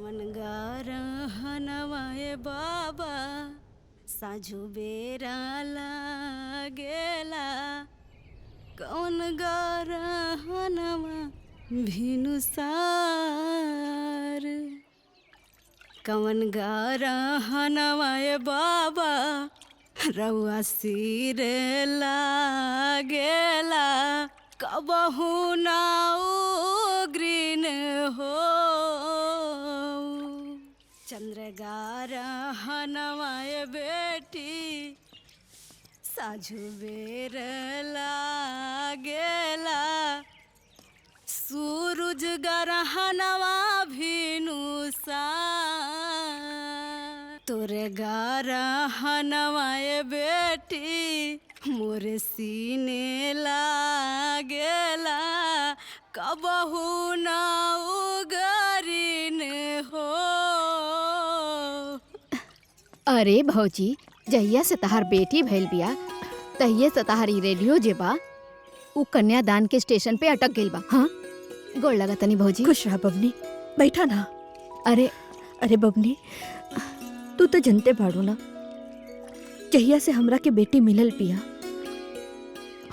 कवन गारहनवाए बाबा साझु बेरा लागेला कवन गारहनवा भिनुसार कवन गारहनवाए बाबा रउआ सिर लागेला कबहू ना उग्रीन हो चंद्रगारहनवाए बेटी साझु बेर लागेला सूरज गरहनवा भिनुसार तोरे गारहनवाए बेटी मोरे सीने लागेला कबहू ना उगरीन हो। अरे भौजी जहिया से तहार बेटी भइल बिया तहिए से तहारी रेडियो जे बा उ कन्यादान के स्टेशन पे अटक गइल बा। हाँ गोड़ लगा तनी भौजी। खुश रहा बबनी, बैठा ना। अरे अरे बबनी तू तो जनते बाड़ू ना जहिया से हमरा के बेटी मिलल पिया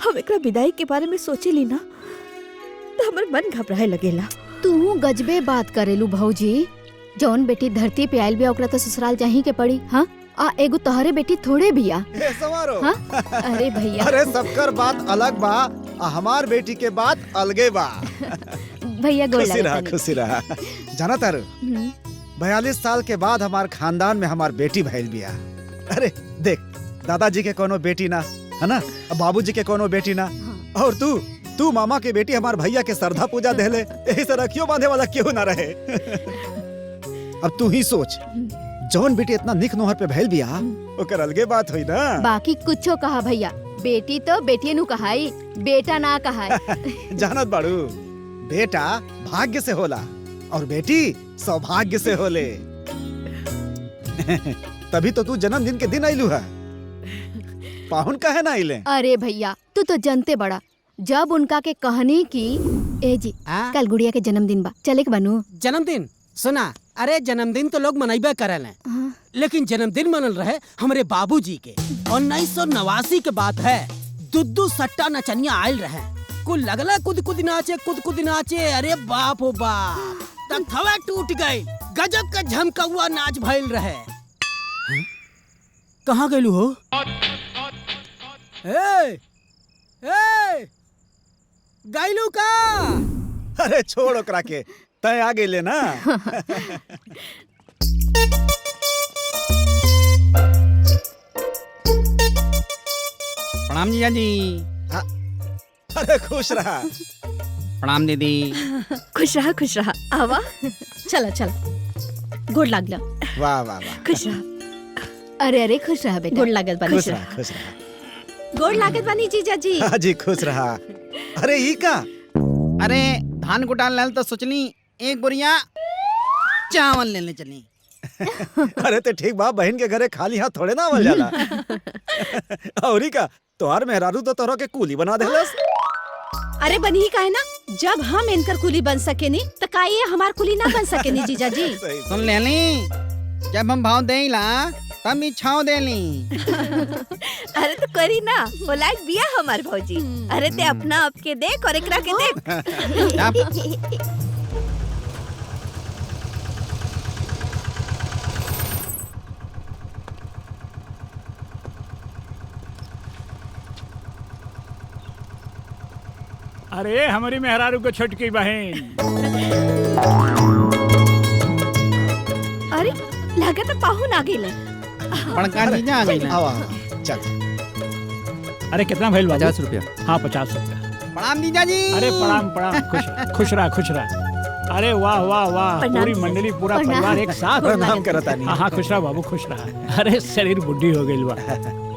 हम एकरा विदाई के बारे में सोचे ली ना तो हमर मन घबराए लगेला। तू गजबे बात करेलू भौजी। जौन बेटी धरती पे आयल बिया ओकरा तो ससुराल जाही के पड़ी। हाँ आ एगो तोहरे बेटी थोड़े बिया। हाँ? अरे भैया अरे सबकर बात अलग बा हमार बेटी के बात अलगे बा। भैया गोड़ खुशी लगा रहा तनी। खुशी रहा। जाना तारू 42 साल के बाद हमार खानदान में हमार बेटी भइल बिया। अरे देख दादाजी के कोनो बेटी ना है ना, बाबूजी के कोनो बेटी ना, और तू मामा के बेटी हमार भैया के श्रद्धा पूजा देले, यही से रखियो बांधे वाला क्यों ना रहे। अब तू ही सोच जौन बेटी इतना निक नोहर पे भइल बिया ओकर अलगे बात हुई ना। बाकी कुछो कहा भैया, बेटी तो बेटी नु कहाई, बेटा ना कहाई। जानत बाड़ू बेटा भाग्य से होला और बेटी सौभाग्य से होले। तभी तो तू जन्मदिन के दिन आइलू है, पाहुन काहे ना आइले। अरे भैया तू तो जानते बड़ा, जब उनका के कहनी की ए जी कल गुड़िया के जन्मदिन बा चले के बनू। जन्मदिन सुना, अरे जन्मदिन तो लोग मनाइबे करल हैं, लेकिन जन्मदिन मनल रहे हमरे बाबूजी के 1989 के बात है। दुद्दू सट्टा नचनिया आयल रहे, कुल लगला कुद कुद नाचे। अरे बाप हो बाप, तब थवा टूट गई, गजब का झमकौआ नाच भइल रहे। कहाँ गइलू हो? ए गइलू का? अरे छोड़ ओकरा के, तय आ गइले ना। प्रणाम जीजा जी। अरे खुश रहा। प्रणाम दीदी। खुश रहा आवा। चला चला गोड़ लागला। वाह वाह वाह। खुश रहा। अरे खुश रहा बेटा। गोड़ लागल बानी। खुश रहा खुश रहा। गोड़ लागल बानी जीजा जी। हाँ जी खुश रहा। अरे ई का? अरे धान कुटाल लाल तो सोचली एक बोरिया चावल लेने चली। अरे ते ठीक बा, बहन के घरे खाली हाथ थोड़े ना आवल जाला। और ई का तोहार मेहरारू तो तोहरा के कूली बना देलस। अरे बनी का है ना, जब हम इनकर कुली बन सकेनी तो का ये हमार कुली ना बन सकेनी जीजा जी। सुन लेली, जब हम भाव देला तब इच्छाओ देली। अरे तो करी ना, वो लायक बिया हमार भौजी। अरे ते अपना आपके देख और एकरा के देख। अरे हमारी मेहरारू को छोटकी बहन। अरे लगा तो पाहुन आ गइले। बड़का जीजा आ गई ना। आवा चल। अरे कितना भइल बाबू? 50 रुपया। हाँ 50 रुपया। प्रणाम जीजा जी। अरे प्रणाम प्रणाम। खुश रहा। अरे वाह वाह वाह, पूरी मंडली पूरा परिवार एक साथ प्रणाम करता नहीं। हाँ खुश रहा बाबू खुश रहा। अरे शरीर बुढ़ी हो गई बा,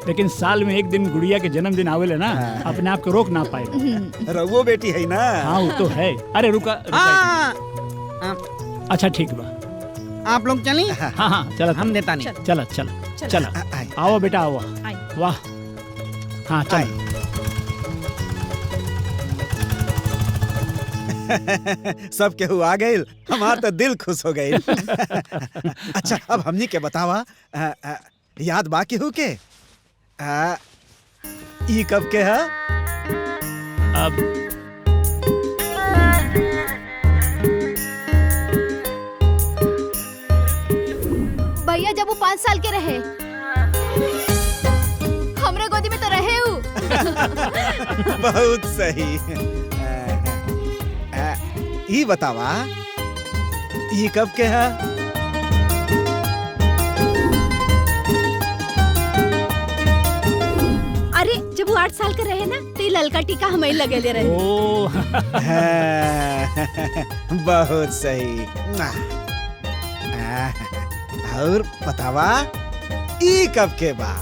लेकिन साल में एक दिन गुड़िया के जन्मदिन आवेले ना, अपने आप को रोक ना पाए। रघुओ बेटी है ना। हाँ वो तो है। अरे रुका अच्छा ठीक बा, आप लोग चली। हाँ चलो हम देता नहीं। चला आओ बेटा आओ। वाह हाँ चल। सब केहू आ गइल, हमार तो दिल खुश हो गइल। अच्छा अब हमनी के बतावा, याद बा केहू के? ई कब के है? अब भैया जब वो 5 साल के रहे, हमरे गोदी में तो रहे हूँ। बहुत सही। ई बतावा, ई कब के है? अरे जब वो 8 साल के रहे ना तो ये ललका टीका हमें लगे ले रहे। ओ बहुत सही। और बतावा, ई कब के बा?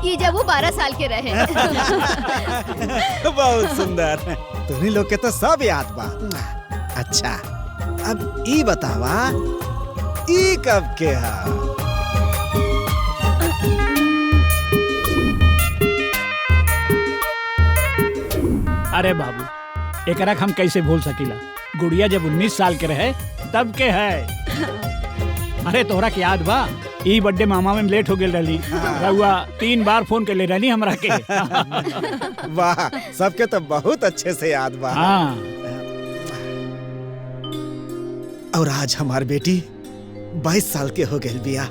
ये जब वो 12 साल के रहे। बहुत सुंदर। तुम्ही लोग के तो सब याद बा। अच्छा अब ई बतावा, ई कब के है? अरे बाबू, एकरा हम कैसे भूल सकीला? गुड़िया जब 19 साल के रहे तब के है। अरे तोहरा के याद बा, ई बर्थडे मामा में लेट हो गेल रही, रहुआ 3 बार फोन कर ले रही हमरा के। वाह, सबके तो बहुत अच्छे से याद बा। हाँ। और आज हमार बेटी 22 साल के हो गई बिया।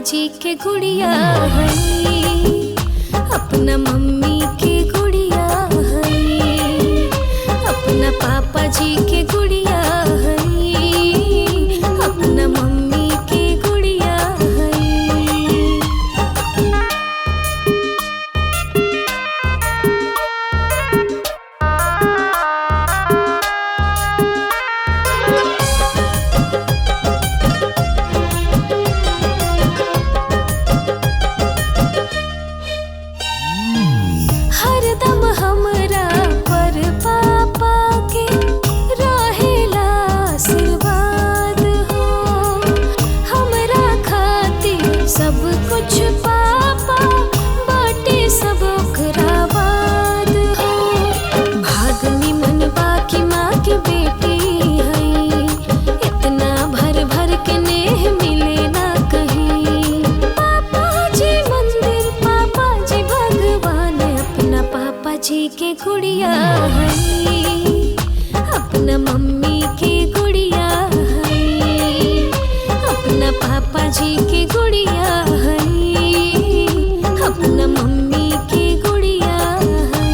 जी के गुड़िया है, अपना मम्मी के गुड़िया है, अपना पापा जी के गुड़िया है, अपना मम्मी के गुड़िया है। हरदम हमरा पर पापा के रहेला आशीर्वाद हो, हमरा खातिर सब कुछ पापा बाटे सब ओकरा बाद हो। भाग निमन बाकी माँ के बेटी है, इतना भर भर के नेह मिले ना कहीं। पापा जी मंदिर, पापा जी भगवान, अपना पापा जी के गुड़िया है, अपना मम्मी के गुड़िया है, अपना पापा जी के गुड़िया है, अपना मम्मी के गुड़िया है।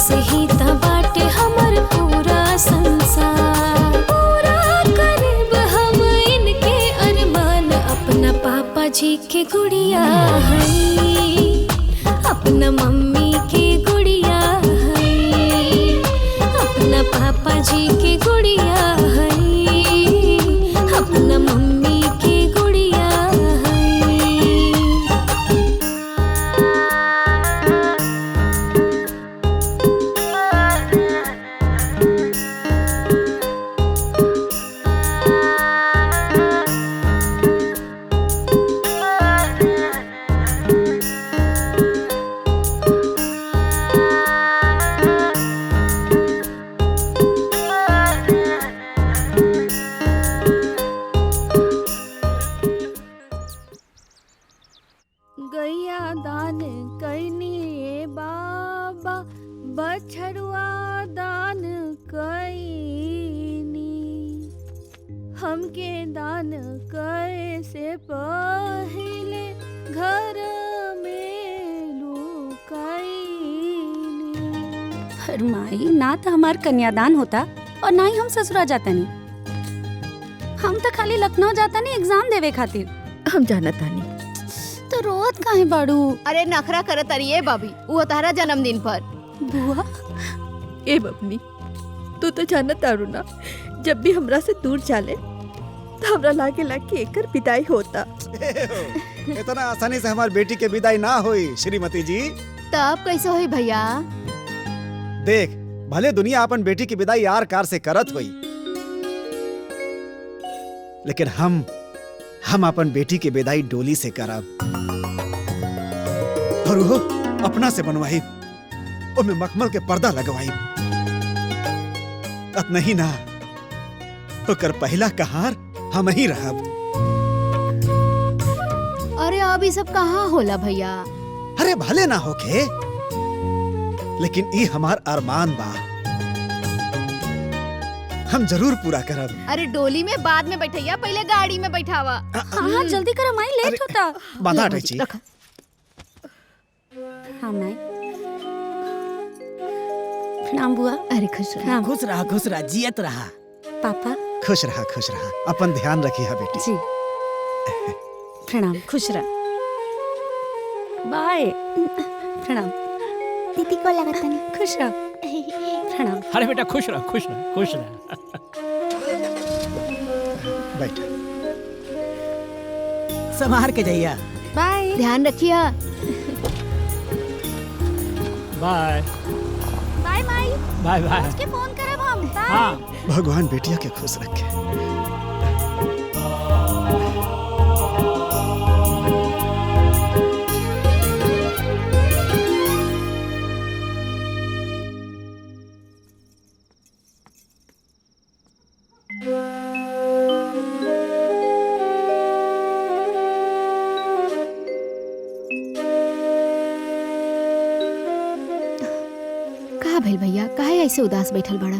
से ही त बाटे हमर पूरा संसार। पूरा करीब हम इनके अरमान, अपना पापा जी के गुड़िया है, अपना मम्मी के गुड़िया है, अपना पापा जी के गुड़िया है, अपना मम्मी के गुड़िया है। गैया दान कैनी बाबा, बछड़ुआ दान कैनी, हमके दान करे से पहले घर में लुकाईनी। फरमाई ना तो हमार कन्यादान होता और ना ही हम ससुरा जाता नहीं। हम तो खाली लखनऊ जाता नहीं एग्जाम देवे खातिर। हम जानत तानी। तो रोत काहे बाड़ू? अरे नखरा करत अरिए बाबी, वो तारा जन्मदिन पर। बुआ ए बबनी, तू तो जानत तारू ना, जब भी हमरा से दूर चाले तो हमरा लागे लागे एकर विदाई होता। इतना आसानी से हमारी बेटी के विदाई ना हुई श्रीमती जी। तब कैसे होई भैया? देख, भले दुनिया अपन बेटी की विदाई यार कार से करत हुई, लेकिन हम अपन बेटी की विदाई डोली से करब। और वो अपना से बनवाई, उनमें मखमल के पर्दा लगवाई। अत नहीं ना, ओकर पहला कहार हम ही रहब। अरे अब ये सब कहाँ होला भैया? अरे भले ना होके, लेकिन ई हमार अरमान बा, हम जरूर पूरा करब। अरे डोली में बाद में बैठैया, पहले गाड़ी में बैठावा। हाँ जल्दी कर, हमारी लेट होता। बाधा हटाई। हाँ माई, प्रणाम बुआ। अरे खुश रह। खुश रहा जियत रहा। पापा खुश रहा, खुश रहा। अपन ध्यान रखिए बेटी। जी प्रणाम। खुश रह। बाय। प्रणाम। दीदी को लगा तानी। खुश रह। प्रणाम। अरे बेटा खुश रह, खुश रह, खुश रह। बैठ। संभार के जाइया। बाय। ध्यान रखिया। बाय बाय माई। Bye bye. के फोन करब हम। बाय। हाँ भगवान बेटिया के खुश रखे। कहा भइल भैया, काहे ऐसे उदास बैठल बड़ा?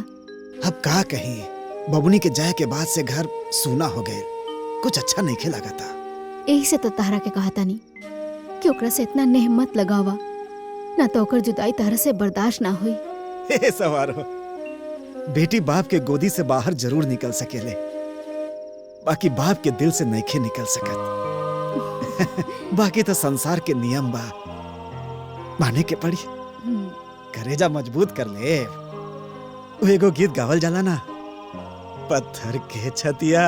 अब का कहीं, बबुनी के जाए के बाद से घर सूना हो गए, कुछ अच्छा नहीं खेला था। यही से तो तारा के कहा तानी कि ओकरा से इतना नेह मत लगावा, ना तो ओकर जुदाई तारा से बर्दाश्त ना हुई। हे सवारो, बेटी बाप के गोदी से बाहर जरूर निकल सकेले, बाकी बाप के दिल से नइखे निकल सकत। बाकी तो संसार के नियम बा, माने के पड़ी। करेजा मजबूत कर ले। वो एगो गीत गावल जाला ना, पत्थर के छतिया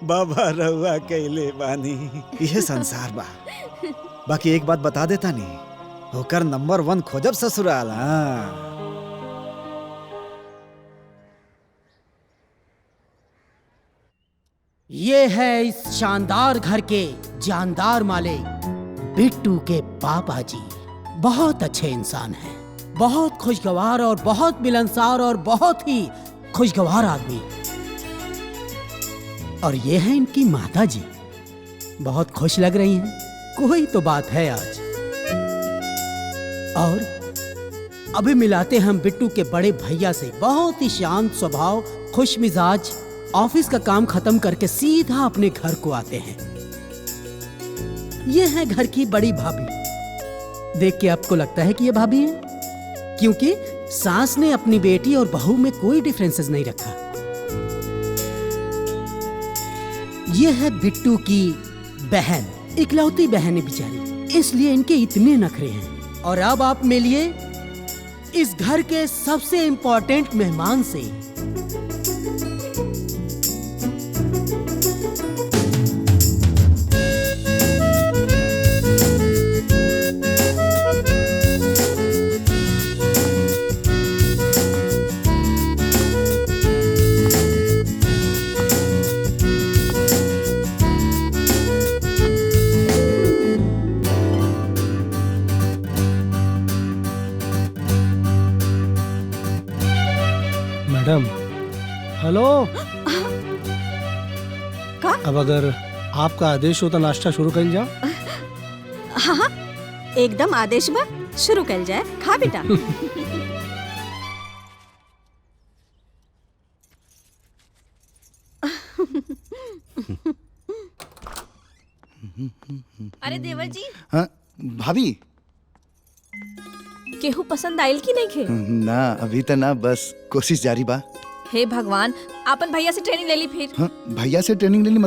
बाबा रउआ कैले बानी। यह संसार बा। बाकी एक बात बता देता नहीं, होकर नंबर 1 खोजब ससुराल। ये है इस शानदार घर के जानदार मालिक बिट्टू के पापा जी। बहुत अच्छे इंसान हैं, बहुत खुशगवार और बहुत मिलनसार और बहुत ही खुशगवार आदमी। और ये है इनकी माता जी, बहुत खुश लग रही हैं। कोई तो बात है आज। और अभी मिलाते हम बिट्टू के बड़े भैया से, बहुत ही शांत स्वभाव, खुश मिजाज, ऑफिस का काम खत्म करके सीधा अपने घर को आते हैं। ये है घर की बड़ी भाभी। देख के आपको लगता है कि ये भाभी है, क्योंकि सास ने अपनी बेटी और बहू में कोई डिफरेंसेस नहीं रखा। ये है बिट्टू की बहन, इकलौती बहन है बेचारी, इसलिए इनके इतने नखरे हैं। और अब आप मिलिए इस घर के सबसे इम्पोर्टेंट मेहमान से। Madam hello. का? अब अगर आपका आदेश हो तो नाश्ता शुरू कर जाओ। हाँ हाँ एकदम आदेश बा, शुरू कर जाए। खा बेटा। अरे देवर जी, हाँ भाभी। केहू पसंद आयल की नहीं खे? ना अभी तो ना, बस कोशिश जारी बा। हे भगवान, अपन भैया से ट्रेनिंग ले ली फिर। हाँ, भैया से ट्रेनिंग ले ली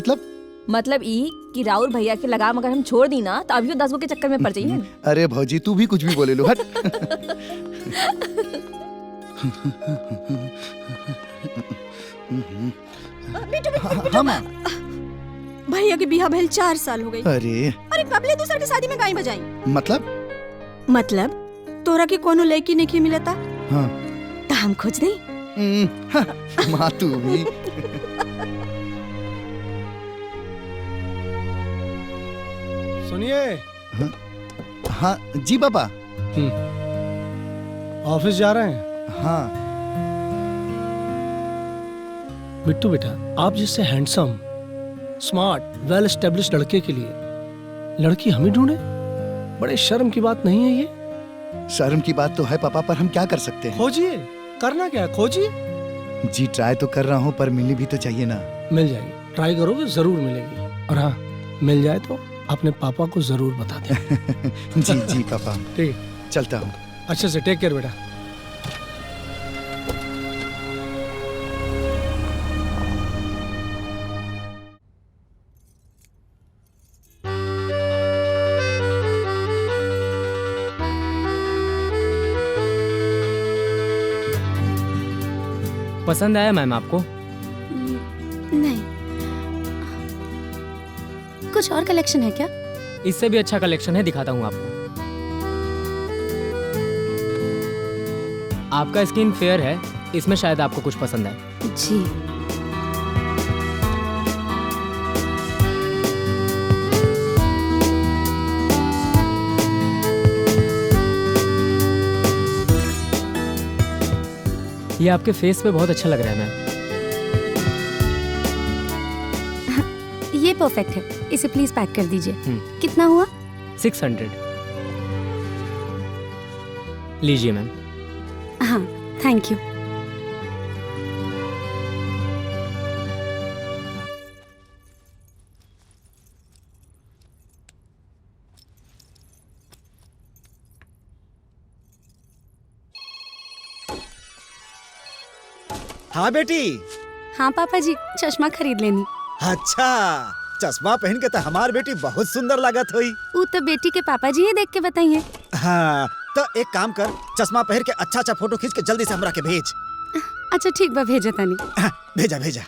मतलब ई कि राउर भैया के लगाम अगर हम छोड़ दी ना तो अभी 10 गो के चक्कर में पड़ जाइए। अरे भौजी तू भी कुछ भी बोले लो, हट। हाँ माँ। भैया के बिहा भइल 4 साल हो गई। अरे कबले दूसर के शादी में गाय बजाई? मतलब तोरा के कोनो लड़की नहीं मिलता? हाँ। तो हम खोज दे। माँ तू भी। सुनिए। हाँ जी पापा। ऑफिस जा रहे हैं? हाँ। बिट्टू बेटा, आप जिससे हैंडसम, स्मार्ट, वेल एस्टेब्लिश्ड लड़के के लिए लड़की हम ही ढूंढे? बड़े शर्म की बात नहीं है ये? शर्म की बात तो है पापा, पर हम क्या कर सकते हैं? खोजिए। करना क्या है, खोजिए। जी ट्राई तो कर रहा हूँ, पर मिलनी भी तो चाहिए ना। मिल जाएगी, ट्राई करोगे जरूर मिलेगी। और हाँ, मिल जाए तो अपने पापा को जरूर बता दें। जी जी पापा। ठीक, चलता हूँ। अच्छे से टेक केयर बेटा। पसंद आया मैम आपको? नहीं। कुछ और कलेक्शन है क्या? इससे भी अच्छा कलेक्शन है, दिखाता हूँ आपको। आपका स्किन फेयर है, इसमें शायद आपको कुछ पसंद आए। जी। ये आपके फेस पे बहुत अच्छा लग रहा है मैम। ये परफेक्ट है, इसे प्लीज पैक कर दीजिए। कितना हुआ? 600। लीजिए मैम। हाँ थैंक यू। हाँ बेटी। हाँ पापा जी, चश्मा खरीद लेनी। अच्छा, चश्मा पहन के तो हमार बेटी बहुत सुंदर लागत हुई। वो तो बेटी के पापा जी ही देख के बताइए। हाँ, तो एक काम कर, चश्मा पहन के अच्छा अच्छा फोटो खींच के जल्दी से हमरा के भेज। अच्छा ठीक बा, भेजा तानी। भेजा भेजा।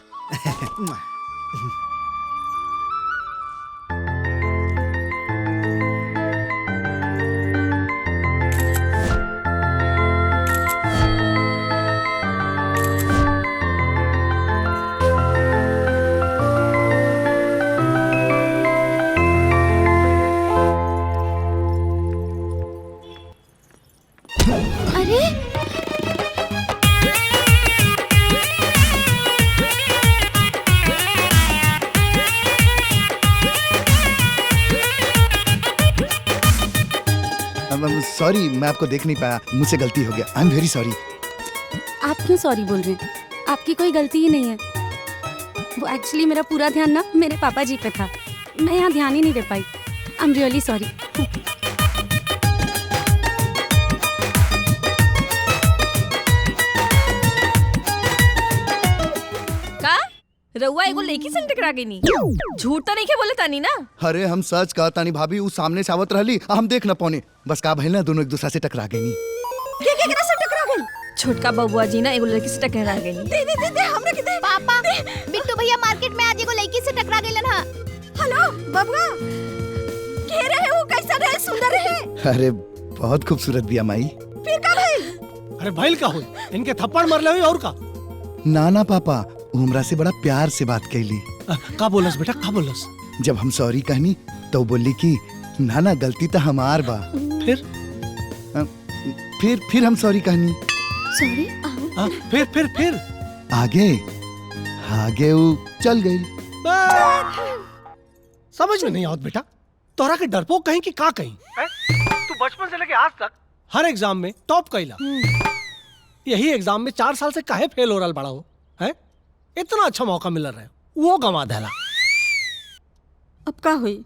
सॉरी, मैं आपको देख नहीं पाया, मुझसे गलती हो गया। I am very sorry. आप क्यों सॉरी बोल रहे हैं? आपकी कोई गलती ही नहीं है। वो एक्चुअली मेरा पूरा ध्यान ना मेरे पापा जी पे था, मैं यहाँ ध्यान ही नहीं दे पाई। I am really sorry. रउआ एगो लड़की से टकरा गई नी। झूठ तो नहीं के बोले तानी ना। अरे हम सच कहा तानी भाभी, उ सामने से आवत रहली, हम देख न पौने, बस का भइल ना दोनों एक दूसरे से टकरा गई। के केकरा से टकरा गई? छोटका बबुआ जी ना एगो लड़की से टकरा गई। दे दे दे दे हमरा के दे। पापा बिट्टू भैया मार्केट में आज एगो लड़की से टकरा गइलन हा। हेलो बबुआ, के रहे वो, कैसा रहे, सुंदर रहे? अरे बहुत खूबसूरत बिया माई। फिर का भइल? अरे भइल का हुई, इनके थप्पड़ मरले हुई और का? ना पापा, वो हमरा से बड़ा प्यार से बात कैली। का बोलस बेटा, का बोलस? जब हम सॉरी कहनी तो बोली कि ना गलती तो हमार बा। फिर हम सॉरी कहनी। सॉरी? फिर आगे वो चल गई। समझ में नहीं आवत बेटा, तोरा के डरपोक कहीं कि का कहीं? तू बचपन से लेके आज तक हर एग्जाम में टॉप कैला, यही एग्जाम में 4 साल से काहे फेल हो रहा बड़ा हो है? इतना अच्छा मौका मिल रहा है, वो गंवा देला। अब का हुई?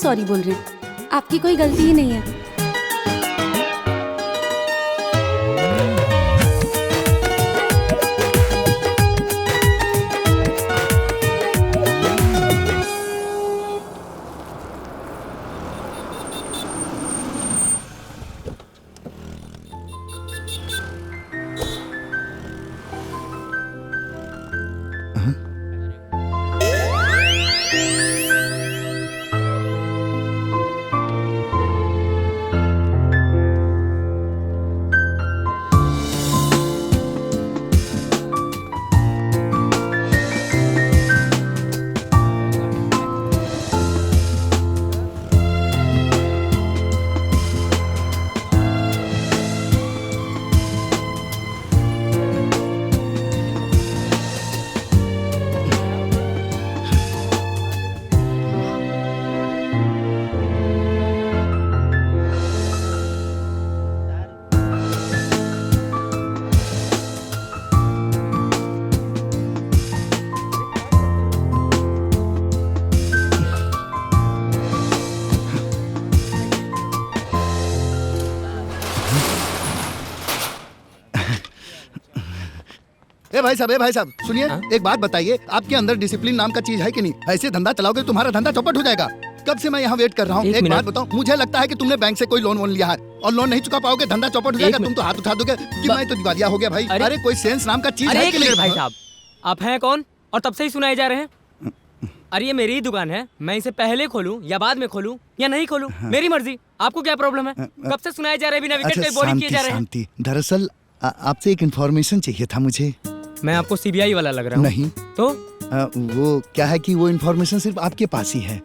सॉरी बोल रहे हैं, आपकी कोई गलती ही नहीं है। भाई साहब सुनिए, एक बात बताइए, आपके अंदर डिसिप्लिन नाम का चीज है कि नहीं? ऐसे धंधा चलाओगे तुम्हारा धंधा चौपट हो जाएगा। कब से मैं यहाँ वेट कर रहा हूँ। एक बात बताओ, मुझे लगता है कि तुमने बैंक से कोई लोन लिया है और लोन नहीं चुका पाओगे, धंधा चौपट हो जाएगा। तुम तो हाथ उठा दोगे कि मैं तो दिवालिया हो गया। भाई अरे कोई सेंस नाम का चीज है कि नहीं? भाई साहब, आप हैं कौन और तब से ही सुनाए जा रहे हैं? अरे ये मेरी ही दुकान है, मैं इसे पहले खोलूं या बाद में खोलूं या नहीं खोलूं, मेरी मर्जी। आपको क्या प्रॉब्लम है? कब से सुनाए जा रहे हैं बिना विकेट पे बोलिंग किए जा रहे हैं? दरअसल आपसे एक इन्फॉर्मेशन चाहिए था मुझे। मैं आपको सीबीआई वाला लग रहा हूँ? नहीं तो वो क्या है कि वो इन्फॉर्मेशन सिर्फ आपके पास ही है।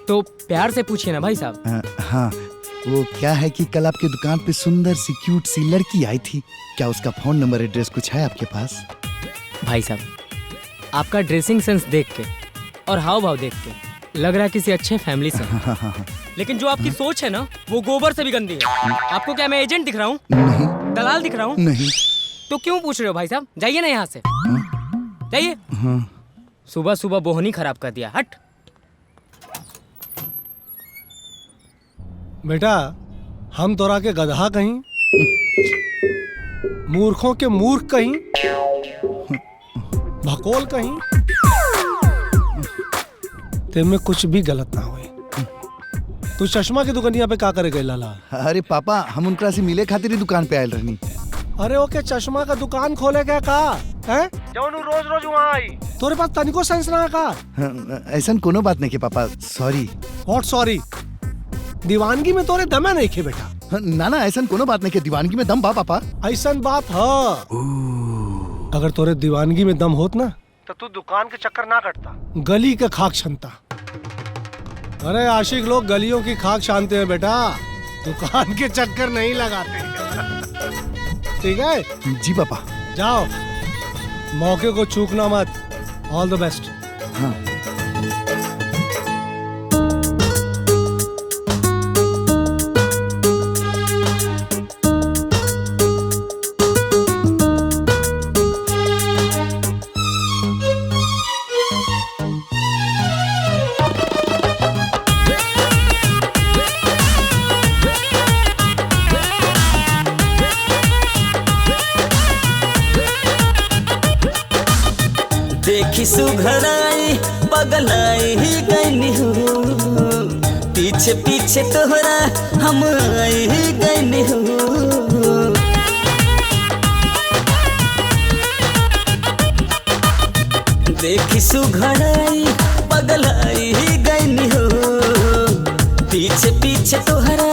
तो प्यार से पूछिए ना भाई साहब। हाँ, वो क्या है कि कल आपके दुकान पे सुंदर सी क्यूट सी लड़की आई थी, क्या उसका फोन नंबर एड्रेस कुछ है आपके पास? भाई साहब, आपका ड्रेसिंग सेंस देख के और हाव भाव देख के लग रहा है किसी अच्छे फैमिली से। लेकिन जो आपकी सोच है ना, वो गोबर से भी गंदी है। आपको क्या मैं एजेंट दिख रहा हूँ? दलाल दिख रहा हूँ? नहीं। तो क्यों पूछ रहे हो भाई साहब? जाइए ना यहाँ से, जाइए। सुबह सुबह बोहनी खराब कर दिया, हट। बेटा, हम तोरा के गधा कहीं, मूर्खों के मूर्ख कहीं, भकोल कहीं, तेमें कुछ भी गलत ना हुए। तू चश्मा की दुकानिया पे का करे गए लाला? अरे पापा, हम उनका से मिले खातिर ही दुकान पे आयल रहनी। अरे ओके, चश्मा का दुकान खोले क्या का है? जौन रोज रोज वहाँ आई, तोरे पास तनिको सेंस ना का? ऐसा कोनो बात नहीं के पापा, सॉरी। What sorry? दीवानगी में तोरे दम नहीं खे बेटा। ना ऐसा कोनो बात नहीं के, दीवानगी में दम बा पापा। ऐसा बात है। अगर तोरे दीवानगी में दम होत ना तो तू दुकान के चक्कर ना कटता, गली के खाक छनता। अरे आशिक लोग गलियों की खाक छानते हैं बेटा, दुकान के चक्कर नहीं लगाते। ठीक है जी पापा। जाओ, मौके को चूकना मत। ऑल द बेस्ट। हाँ। देखी सुघराई पगलाई ही गईनी हूँ, पीछे पीछे तोहरा हम आई ही गईनी हूँ। देखी सुघराई पगलाई ही गईनी हूँ, पीछे पीछे तोहरा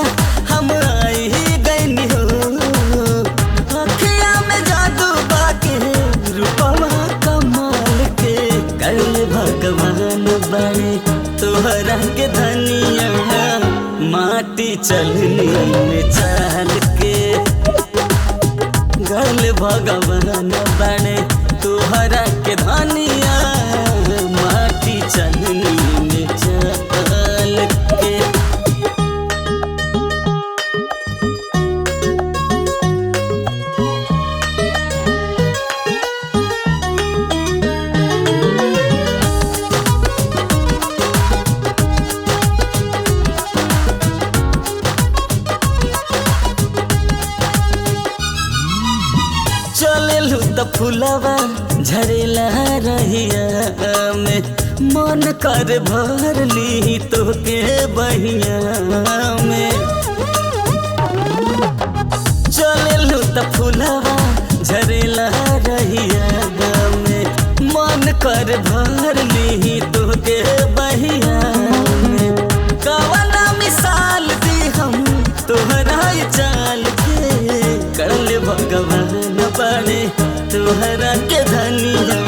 हम आई ही गईनी हूँ। अखिया में जादू बाके रूपवा भगवान बने तोहरा के धनिया, माटी चलनी में चाल के। गल भगवान बने तोहरा के धनिया, माटी चलनी में चाल के। फुलवा झरेला रहिया में, मन कर भर ली तो के बहिया में। चले त फुलवा झरेला रहिया में, मन कर भर ली तो के बहिया में। कवना मिसाल दी हम तोहरा चाल के, कर भगवान बने तोहरा के धनिया,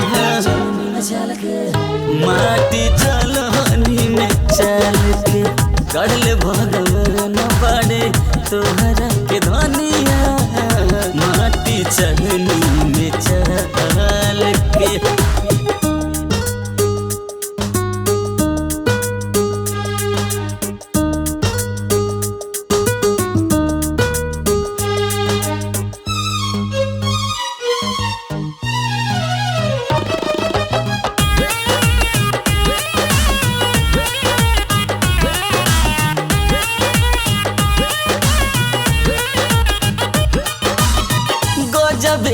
माटी चलनी में चल के। कर भगवान बने तोहरा के धनिया, माटी चलनी में चल के।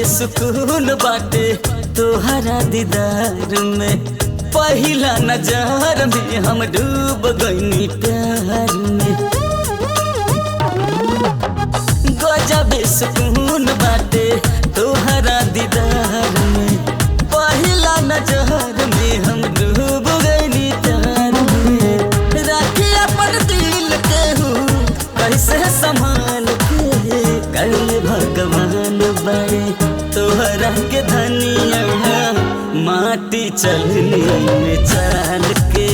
सुकून बाटे तोहरा दीदार में, पहिला नजर में हम डूब गईनी प्यार में। गजब सुकून बाटे तोहरा दीदार में, पहिला नजर में हम डूब गईनी प्यार में। राखी अपन दिल के हूँ कैसे संभाल के, कर भगवान बड़े तोहरा के धनिया, माटी चलनी में चाल के।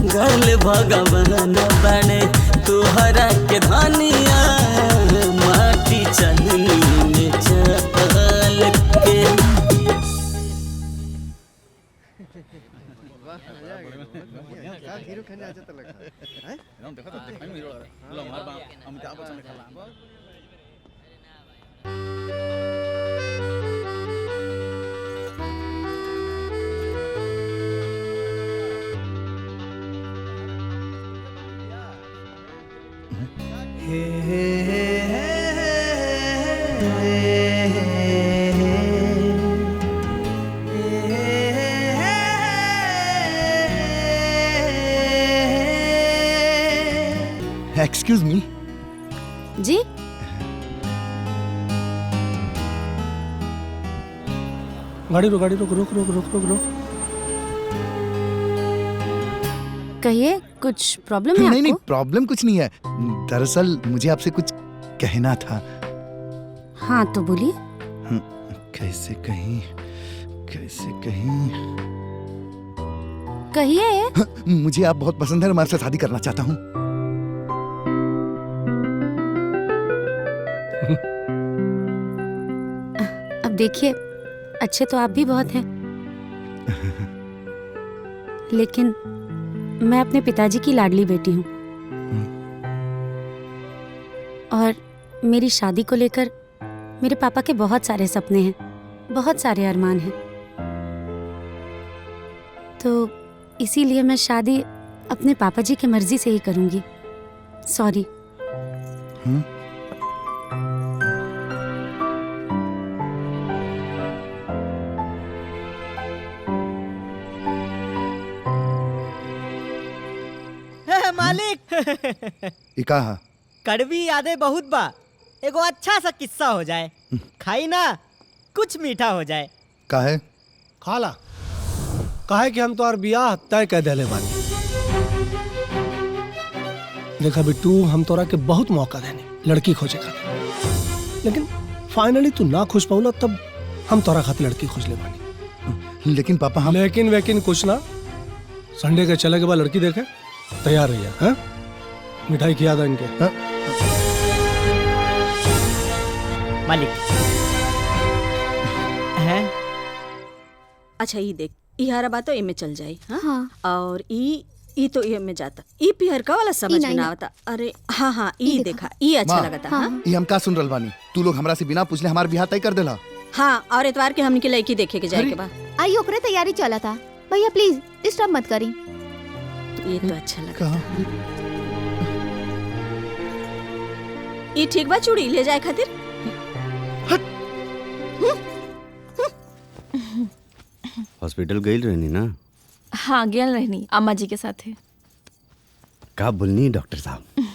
गल भगवान बने तोहरा के धनिया, माटी चलनी में चाल के। Excuse me. जी गाड़ी रुक, गाड़ी रुक, रुक रुक रुक रुक रुक। कहिए, कुछ प्रॉब्लम है? नहीं नहीं, प्रॉब्लम कुछ नहीं है। दरअसल मुझे आपसे कुछ कहना था। हाँ तो बोलिए। कैसे कहीं कैसे कहीं कहिए। मुझे आप बहुत पसंद है, मैं आपसे शादी करना चाहता हूँ। अब देखिए, अच्छे तो आप भी बहुत हैं, लेकिन मैं अपने पिताजी की लाडली बेटी हूँ और मेरी शादी को लेकर मेरे पापा के बहुत सारे सपने हैं, बहुत सारे अरमान हैं। तो इसीलिए मैं शादी अपने पापा जी की मर्जी से ही करूँगी। सॉरी। मालिक ई कहा कड़वी यादें बहुत बा, एगो अच्छा सा किस्सा हो जाए, खाई ना कुछ मीठा हो जाए। काहे खाला काहे कि हम तो बियाह तय कह देले बानी। देखा बिट्टू, हम तोरा के बहुत मौका देने लड़की खोजे खातिर, लेकिन फाइनली तू ना खुश पौला, तब हम तोरा खातिर लड़की खोज ले बानी। लेकिन पापा हम लेकिन कुछ ना, संडे के चले के बाद लड़की देखे तैयार रहिए। हाँ, मिठाई खिया दो इनके। हाँ? मालिक है अच्छा, ये देख, ई हरा बात तो इमे चल जाई। हाँ? और ई तो ये में जाता, ई पिहर का वाला समझ में ना आता। अरे हाँ हाँ, ई देखा, ई अच्छा लगता। हाँ? ई हम का सुन रहल बानी, तू लोग हमरा से बिना पूछले हमार बियाह तय कर देला। हाँ, और इतवार के हमनी के लड़की देखे के जाए के बा। आई ओकरे तैयारी चला था। भैया प्लीज डिस्टर्ब मत करी। ये तो अच्छा लगा। ये ठीक बा, चूड़ी ले जाए खातिर। हॉस्पिटल गई रहनी ना? हाँ, गेल रहनी अम्मा जी के साथ है। का बोलनी डॉक्टर साहब?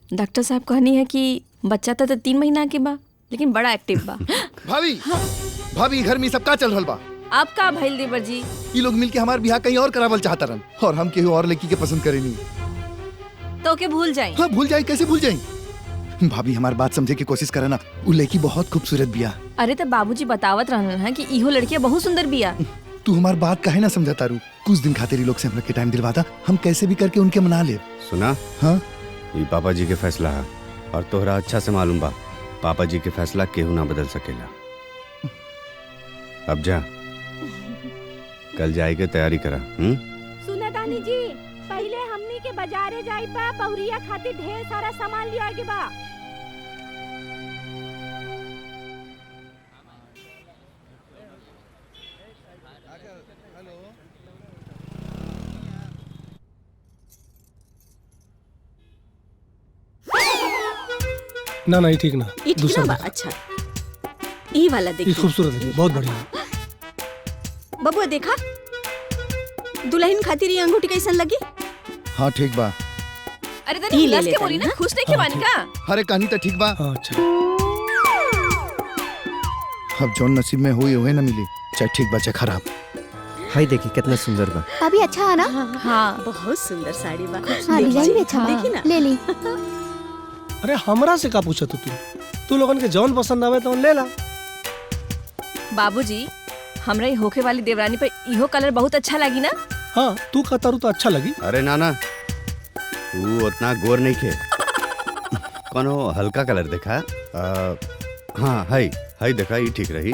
डॉक्टर साहब कहनी है कि बच्चा तो 3 महीना के बा, लेकिन बड़ा एक्टिव बा। भाभी भाभी, घर में सब का चल रहल बा? आप का भइल देवर जी? ये लोग मिलके हमार बियाह कहीं और करावल चाहता रहन, और हम केहू और लड़की के पसंद करेनी। तो के भूल जाई? हाँ, भूल जाई, कैसे भूल जाई? भाभी हमार बात समझे की कोशिश करे ना, वो लड़की बहुत खूबसूरत बिया। अरे तो बाबूजी बतावत रहन है कि इहो लड़किया बहुत सुंदर बिया। तू हमार बात काहे ना समझा तारू? कुछ दिन खातिर ये लोग से हमरा के टाइम दिलवाता, हम कैसे भी करके उनके मना ले। सुना? हाँ, ये पापा जी के फैसला है, और तोहरा अच्छा से मालूम बा पापा जी के फैसला केहू ना बदल सकेला। अब जा, कल जाए के तैयारी करा। सुना दानी जी, पहले हमनी के बाजारे जाई बा, बहुरिया खातिर ढेर सारा सामान लिया के बा। ना नहीं ठीक ना, ई ठीक ना बा। अच्छा, ई वाला देखिए, खूबसूरत है, बहुत बढ़िया। बबुआ देखा, दुल्हन खातिर ये अंगूठी कैसन लगी? हाँ ठीक बा। अरे तनी हिलास के बोली ना, खुश नहीं खिवानी का? अरे कहानी तो ठीक बा। अच्छा, अब जौन नसीब में हुई हुए ना मिली, चाहे ठीक बा चाहे खराब। हाय देखी कितना सुंदर बा। अभी अच्छा है ना? हाँ, बहुत सुंदर साड़ी बा। हाँ, डिजाइन भी अच्छा बा। देखी ना, ले ली। अरे हमरा से का पूछा तू लोगन के जौन पसंद आवे तो ले ला। बाबूजी, हमरा ये होके वाली देवरानी पर इहो कलर बहुत अच्छा लगी ना? हाँ, तू कहता तो अच्छा लगी। अरे नाना, तू उतना गोर नहीं खे, कोनो हल्का कलर देखा। हाँ, हाय देखा, ये ठीक रही।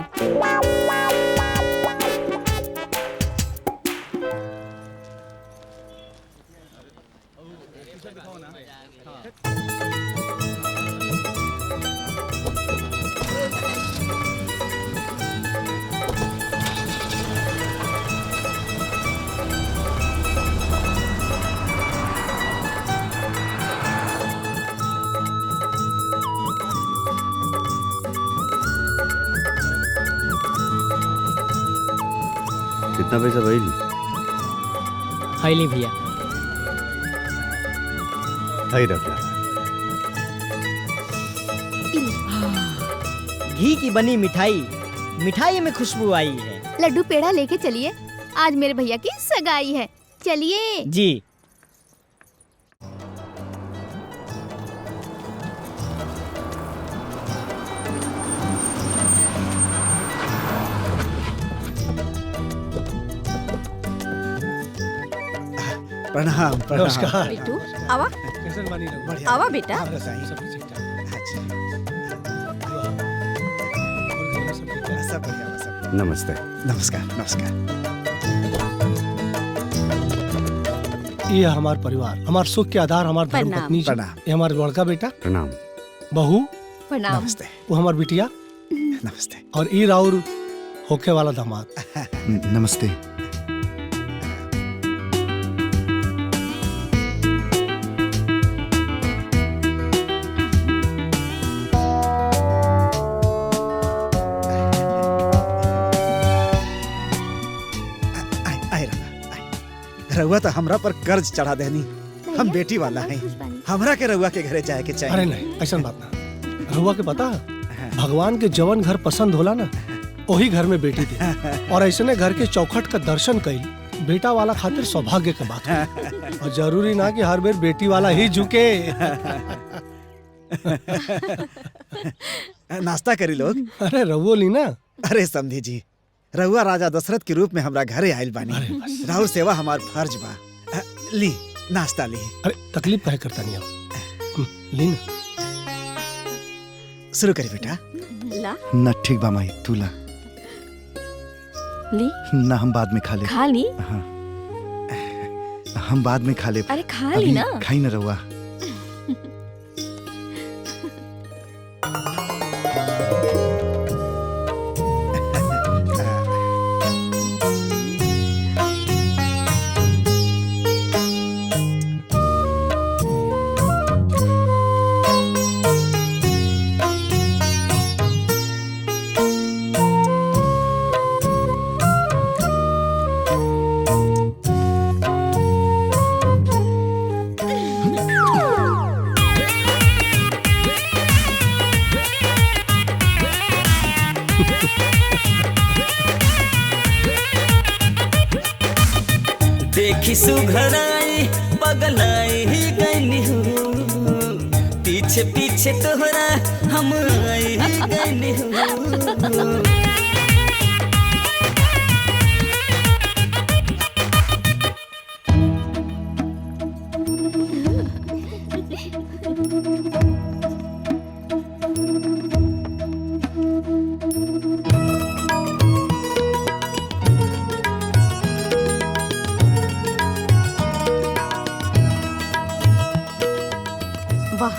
कितना पैसा भाई? हाई ली भैया। हाई रख ला। घी की बनी मिठाई, मिठाई में खुशबू आई है। लड्डू पेड़ा लेके चलिए, आज मेरे भैया की सगाई है। चलिए जी। प्रणाम प्रणाम। नमस्कार। बिट्टू आवा कैसे बानी रघु? आवा बेटा। सब बढ़िया सब। नमस्ते। नमस्कार नमस्कार। ये हमार परिवार, हमार सुख के आधार, हमार धर्म प्रणाम। पत्नी जी। प्रणाम। ये हमार बड़का बेटा प्रणाम। बहू प्रणाम। नमस्ते। वो हमार बिटिया नमस्ते। और ई राउर होके वाला दामाद। नमस्ते। रउआ तो हमरा पर कर्ज चढ़ा देनी। हम बेटी वाला हैं, हमरा के रउआ के घरे जाए के चाहिए। अरे नहीं, ऐसा बात ना। रहुआ के पता है, भगवान के जवन घर पसंद होला ना, वही घर में बेटी दे। और ऐसे घर के चौखट का दर्शन कई बेटा वाला खातिर सौभाग्य के बात है। और जरूरी ना कि हर बेर बेटी वाला ही झुके। नाश्ता करी लोग। अरे रहुओ ली ना। अरे समधी जी, रउआ राजा दशरथ के रूप में हमरा घरे आयल बानी। राहुल सेवा हमार फर्ज बा। ली नाश्ता ली। अरे तकलीफ काहे करता नहीं आप? ली ना। शुरू करी बेटा। ला ना ठीक बा माई, तू ला। ली ना हम बाद में खा ले। खा ली। हाँ हम बाद में खा ले। अरे खा ली ना। खाई ना रहुआ। देखी सुघराई पगलाई ही गईनी हूँ, पीछे पीछे तोहरा हम आई ही गईनी हूँ। वाह,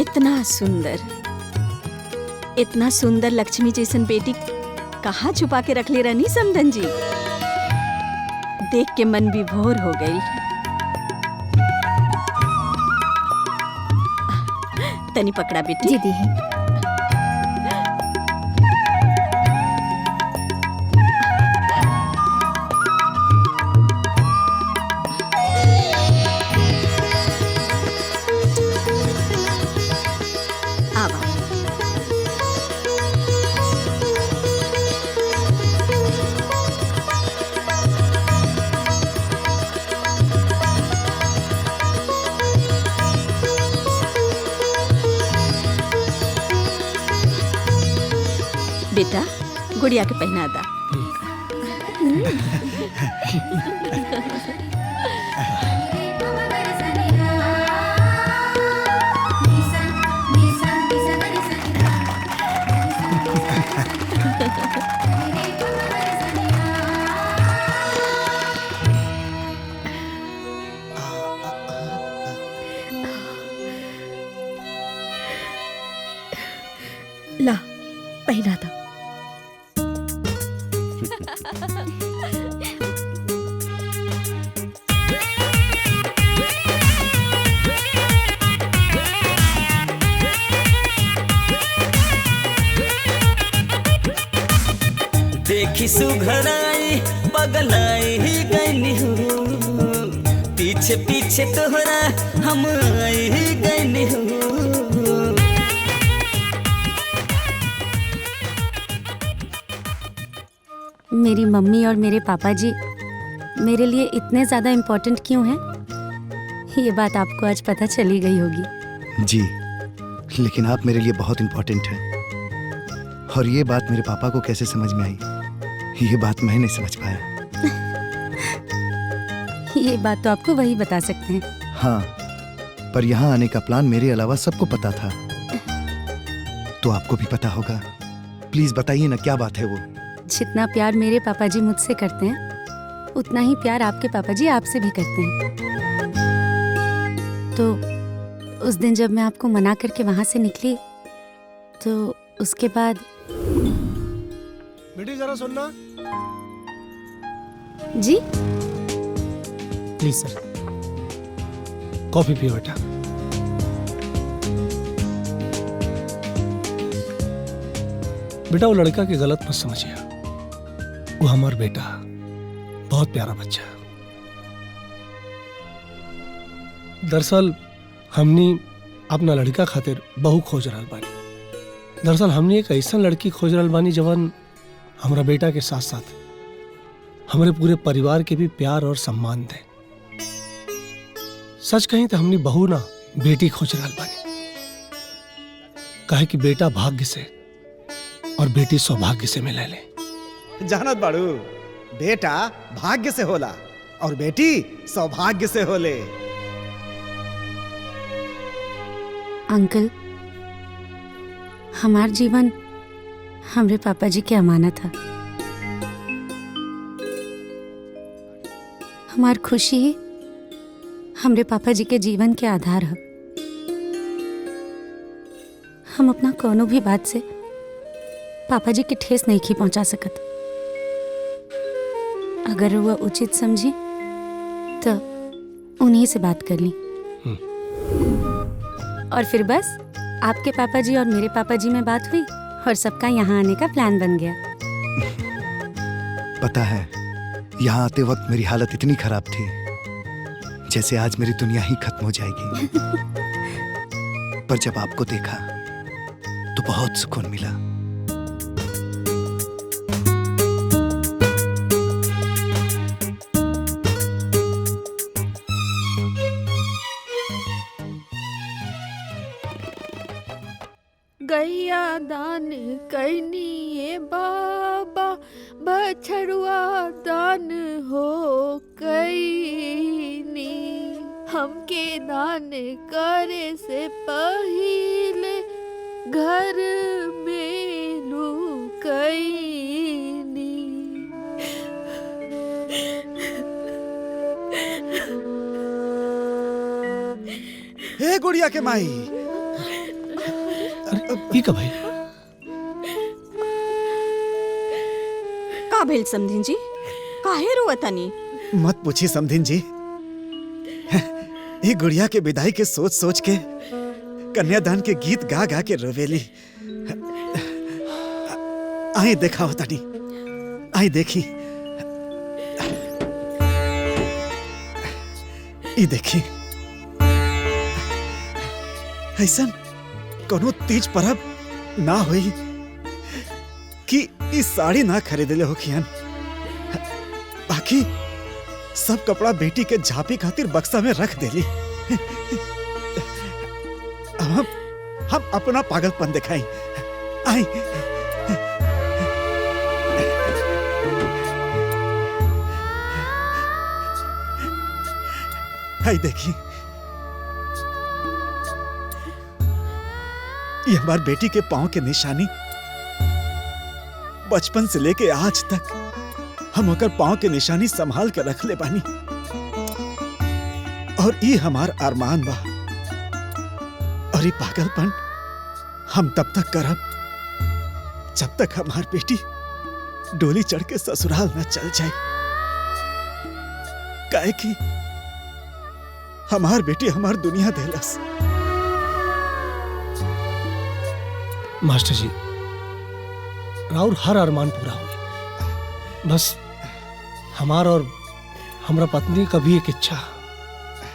इतना सुंदर लक्ष्मी जैसन बेटी कहाँ छुपा के रख ले रहनी समधन जी। देख के मन विभोर हो गई। तनी पकड़ा बेटी। जी दी है। बेटा गुड़िया के पहना दा। ला पहना था। देखी सुघराई पगलाई ही गईनी हूँ, पीछे पीछे तोहरा हम आई ही गईनी हूँ। मेरी मम्मी और मेरे पापा जी मेरे लिए इतने ज़्यादा इम्पोर्टेंट क्यों हैं? ये बात आपको आज पता चली गई होगी। जी, लेकिन आप मेरे लिए बहुत इम्पोर्टेंट हैं। और ये बात मेरे पापा को कैसे समझ में आई, ये बात मैं नहीं समझ पाया। ये बात तो आपको वही बता सकते हैं। हाँ, पर यहाँ आने का प्लान मेरे अलावा सबको पता था, तो आपको भी पता होगा। प्लीज बताइए ना, क्या बात है वो? जितना प्यार मेरे पापा जी मुझसे करते हैं उतना ही प्यार आपके पापा जी आपसे भी करते हैं। तो उस दिन जब मैं आपको मना करके वहां से निकली तो उसके बाद। बेटी जरा सुनना। जी प्लीज सर, कॉफी पियो बेटा। बेटा वो लड़का के गलत मत समझिए, वो हमारा बेटा, बहुत प्यारा बच्चा। दरअसल हमनी अपना लड़का खातिर बहू खोज रहल बानी। दरअसल हमनी एक ऐसा लड़की खोज रहल बानी जवन हमारा बेटा के साथ साथ हमारे पूरे परिवार के भी प्यार और सम्मान दे। सच कहीं तो हमनी बहू ना बेटी खोज रहल बानी, काहे कि बेटा भाग्य से और बेटी सौभाग्य से मिले ले। जानत बाड़ू, बेटा भाग्य से होला और बेटी सौभाग्य से होले। अंकल, हमार जीवन हमरे पापा जी के अमानत है। हमार खुशी ही हमरे पापा जी के जीवन के आधार है। हम अपना कोनो भी बात से पापा जी की ठेस नहीं की पहुंचा सकत। अगर वो उचित समझी तो उन्हीं से बात कर ली। और फिर बस आपके पापा जी और मेरे पापा जी में बात हुई और सबका यहाँ आने का प्लान बन गया। पता है, यहाँ आते वक्त मेरी हालत इतनी खराब थी जैसे आज मेरी दुनिया ही खत्म हो जाएगी। पर जब आपको देखा तो बहुत सुकून मिला। गैया दान कैनी ये बाबा, बछड़ुआ दान हो कैनी। हमके दान करे से पहिले घर में लुकैनी। हे गुड़िया के माई, ये का भाई? का भेल समधिन जी, काहे रोवतानी? मत पूछी समधिन जी, ये गुड़िया के विदाई के सोच सोच के कन्यादान के गीत गा गा के रोवेली। आई देखा होता नहीं, आई देखी, ये देखी, ऐसा कोनो तीज परब ना होई कि इस साड़ी ना खरीदले हो खियन। बाकी सब कपड़ा बेटी के झापी खातिर बक्सा में रख देली। अब हम अपना पागलपन दिखाई। आई आई देखी, ये हमारी बेटी के पांव के निशानी। बचपन से लेके आज तक हम ओकर पांव के निशानी संभाल के रख ले बानी। और ये हमार अरमान बा, और ये पागलपन हम तब तक करब जब तक हमार बेटी डोली चढ़ के ससुराल न चल जाए। काहे कि हमार बेटी हमार दुनिया देलस। मास्टर जी, राउर हर अरमान पूरा हो, बस हमार और हमरा पत्नी का भी एक इच्छा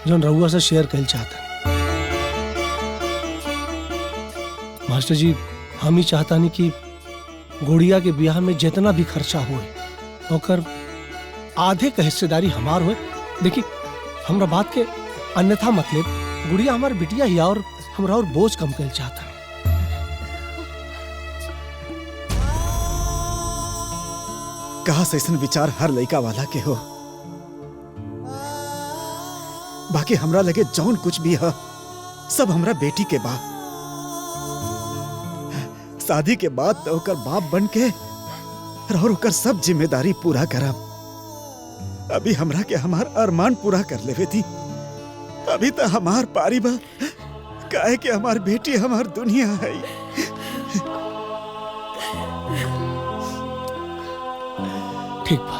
जो रउआ से शेयर कर चाहता। मास्टर जी, हम ही चाहता नहीं कि गुड़िया के ब्याह में जितना भी खर्चा होए ओकर आधे का हिस्सेदारी हमार होए। देखिए, हमरा बात के अन्यथा मतलब गुड़िया हमार बिटिया ही और हमरा और बोझ कम कर चाहता है। कहा ऐसा विचार हर लड़का वाला के हो, बाकी हमरा लगे जौन कुछ भी है सब हमरा बेटी के बा। शादी के बाद तो ओकर बाप बन के और ओकर सब जिम्मेदारी पूरा करब। अभी हमरा के हमार अरमान पूरा कर लेवे थी। अभी तो हमार पारी बा, काहे कि हमार बेटी हमार दुनिया है। ठीक बा,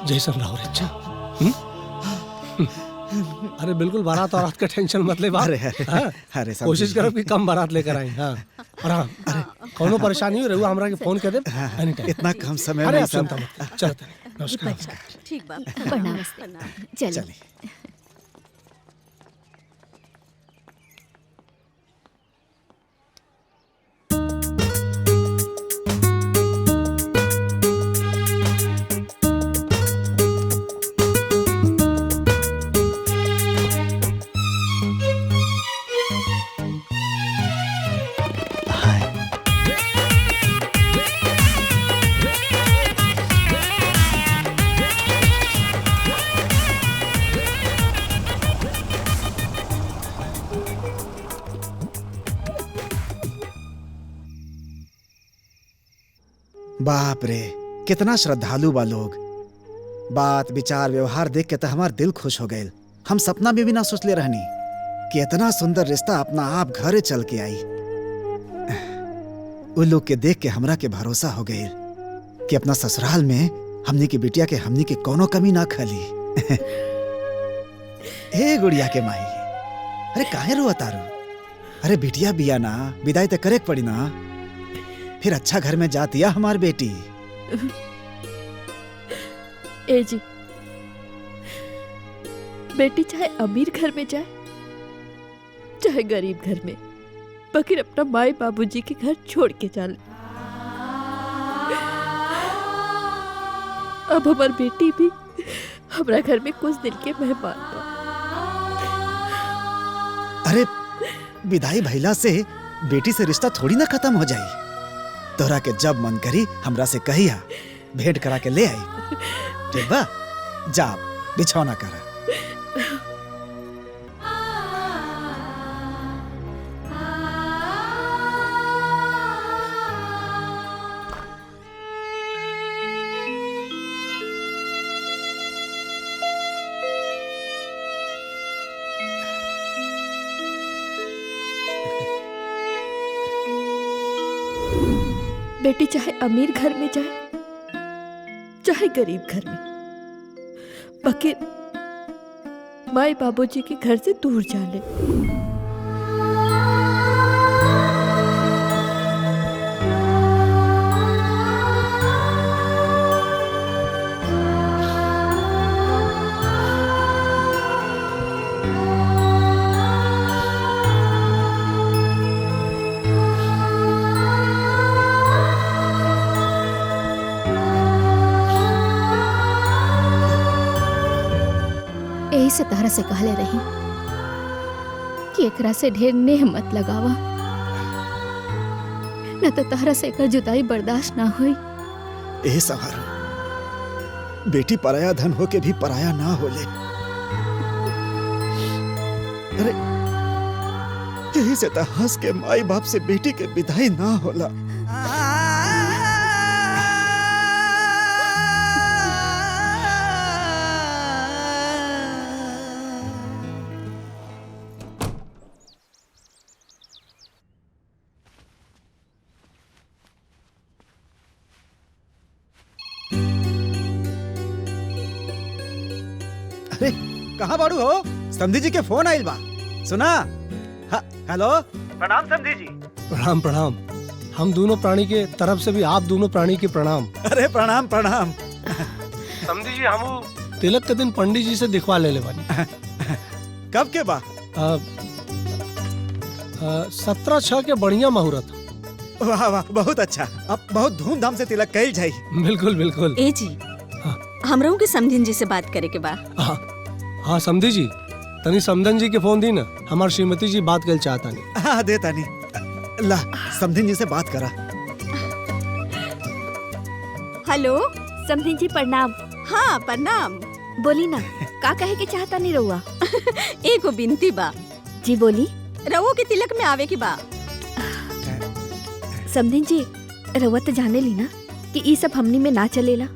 जैसन रहो रे अच्छा। अरे बिल्कुल बारात औरात का टेंशन मत ले बा। अरे कोशिश करो कि कम बारात लेकर आए। हाँ और हाँ, कोनो परेशानी हो रही रहुआ हमरा के फोन कर दे एनी टाइम। इतना कम समय अरे में आप सब चिंता मत करो। चलो नमस्कार। ठीक बा। प्रणाम। चलिए। बाप रे, कितना श्रद्धालु बा लोग। बात विचार व्यवहार देख के तो हमार दिल खुश हो गए। हम सपना में भी ना सोच ले रहनी कि इतना सुंदर रिश्ता अपना आप घरे चल के आई। उन लोग के देख के हमरा के भरोसा हो गए कि अपना ससुराल में हमनी की बिटिया के हमनी के कोनो कमी ना खली। हे गुड़िया के माई, अरे काहे रो तारू? अरे बिटिया बिया ना, विदाई तो करे पड़ी ना। फिर अच्छा घर में जाती है हमार बेटी। ए जी, बेटी चाहे अमीर घर में जाए चाहे गरीब घर में, बकिर अपना माई बाबूजी के घर छोड़ के चले। अब हमार बेटी भी हमारा घर में कुछ दिन के मेहमान बा। अरे विदाई भइला से बेटी से रिश्ता थोड़ी ना खत्म हो जाई। तोरा के जब मन करी हमरा से कहिया, भेंट करा के ले आई। ठीक बा, जा बिछौना करा। बेटी चाहे अमीर घर में जाए चाहे गरीब घर में, बकिर माई बाबूजी के घर से दूर जाने। यही से तारा से कहले रही कि एकरा से ढेर नेह मत लगावा, न तो तारा से एकर जुदाई बर्दाश्त ना होई। ए सवार, बेटी पराया धन हो के भी पराया ना होले। अरे यही से तो हंस के माई बाप से बेटी के विदाई ना होला। अरे कहाँ बाड़ू हो? समधी जी के फोन आइल बा, सुना? हेलो, प्रणाम समधी जी। प्रणाम प्रणाम। हम दोनों प्राणी के तरफ से भी आप दोनों प्राणी के प्रणाम। अरे प्रणाम प्रणाम। समझी जी, हम तिलक के दिन पंडित जी से दिखवा ले बानी। कब के बा? 17/6 के बढ़िया मुहूर्त। वाह वाह, बहुत अच्छा। अब बहुत धूमधाम से तिलक कइल जाई। बिल्कुल बिल्कुल। ए जी, हमरों के समधिन जी से बात करे के बा। हाँ समधी जी, तनी समधन जी के फोन दी ना, हमार श्रीमती जी बात कर चाहता नहीं। हाँ दे तानी। ला समधिन जी से बात करा। हेलो समधिन जी, प्रणाम। हाँ प्रणाम। बोली ना, का कहे के चाहता नहीं रहुआ? एगो बिनती बा। जी बोली। रवो के तिलक में आवे की बा। समधिन जी, रउआ तो जाने ली ना कि ई सब हमनी में ना चलेला।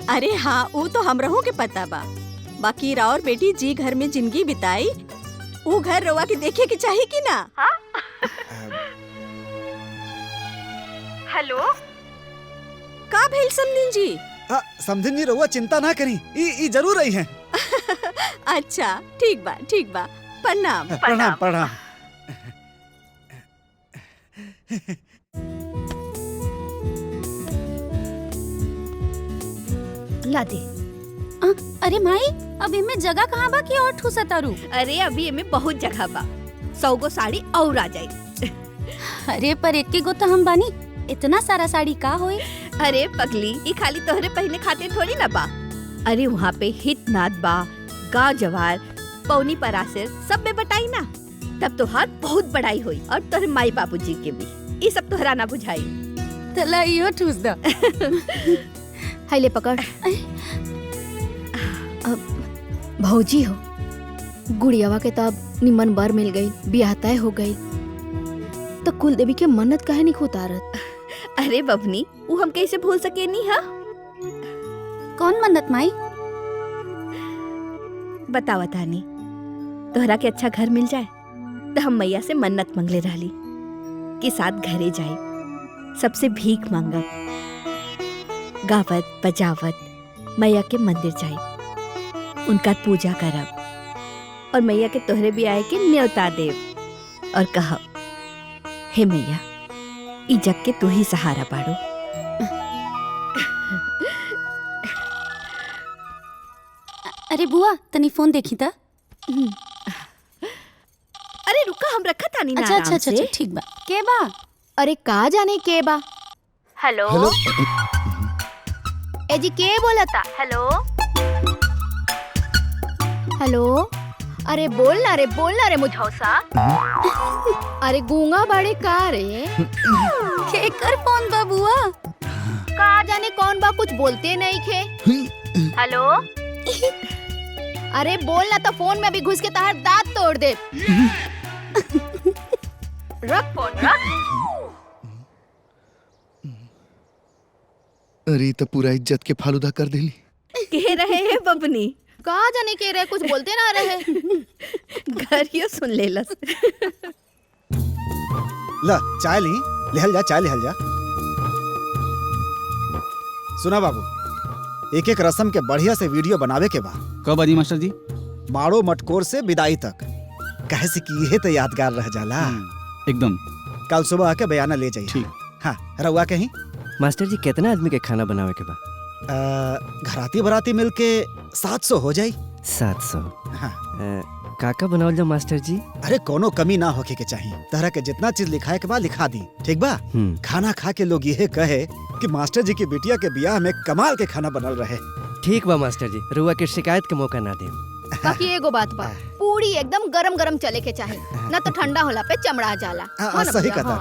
अरे हाँ, वो तो हमरहू के पता बा। बाकी राउर बेटी जी घर में जिंदगी बिताई, वो घर रवा के देखे के चाहिए कि ना? हेलो, का भेल समधिन जी? समधिन जी रउआ चिंता ना करी, ई जरूर रही हैं। अच्छा ठीक बा, ठीक बा। प्रणाम प्रणाम प्रणाम। ला दे। अरे माई, अब इनमें जगह कहाँ बा कि और ठूसा तारू? अरे अभी इनमें बहुत जगह बा, 100 गो साड़ी और आ जाई। अरे पर एक गो तो हम बानी, इतना सारा साड़ी का होई? अरे पगली, ये खाली तोहरे पहने खातिर थोड़ी ना बा। अरे वहाँ पे हितनाथ बा, गाँव जवार, पौनी परासर सब में बटाई ना, तब तोहार बहुत बड़ाई हुई। और तोहरे माई बाबूजी के भी, ये सब तोहरा ना बुझाई। तला इहो ठूस दा। हाय ले पकड़। भौजी हो, गुड़ियावा के तब निमन बर मिल गई, ब्याह तय हो गई, तो कुल देवी के मन्नत काहे नहीं उतारत? अरे बबनी, वो हम कैसे भूल सके नी? हा, कौन मन्नत माई? बतावा तानी। तोहरा के अच्छा घर मिल जाए तो हम मैया से मन्नत मंगले रहली कि साथ घरे जाए, सबसे भीख मांगब, गावत बजावत मैया के मंदिर जाए, उनका पूजा करब और मैया के तोहरे भी आए के न्योता देव और कहब, हे मैया, ई जग के तू ही सहारा बाड़ो। अरे बुआ, तनी फोन देखी था। अरे रुका, हम रखा तानी ना। अच्छा, ठीक बा। के बा? अरे का जाने के बा। हेलो, ए जी के बोला था? हेलो, हेलो, अरे बोलना रे मुझौसा। अरे गूंगा बड़े का रे? केकर फोन बा बुआ? का जाने कौन बा, कुछ बोलते नहीं खे। हेलो, अरे बोलना तो फोन में अभी घुस के तार दांत तोड़ दे। रख फोन, रख। अरे तो पूरा इज्जत के फालूदा कर देली। कह रहे हैं बबनी? का जाने के रहे, कुछ बोलते ना रहे। घरियो सुन लेलस। ला चाय ली, लेहल जा, चाय लेहल जा। सुना बाबू, एक एक रस्म के बढ़िया से वीडियो बनावे के बा। कब आजी मास्टर जी? माड़ो मटकोर से विदाई तक, कहे से कि यह तो यादगार रह जाला। एकदम। कल सुबह आके बयाना ले जाइए। ठीक। हाँ, रउआ कहीं? मास्टर जी कितना आदमी के खाना बनावे के बा? घराती बराती मिलके 700 हो जाई। 700? हाँ। काका बनावल जा मास्टर जी? अरे कोनो कमी ना होके के चाहिए। तरह के जितना चीज लिखाए के बाद लिखा दी, ठीक बा? खाना खा के लोग यह कहे कि मास्टर जी की बिटिया के ब्याह में कमाल के खाना बनल रहे। ठीक बा मास्टर जी, रुआ के शिकायत के मौका ना दे। बाकी एगो बात बा, पूरी एकदम गरम गरम चले के चाहे, ना तो ठंडा होला पे चमड़ा जाला। सही कहा।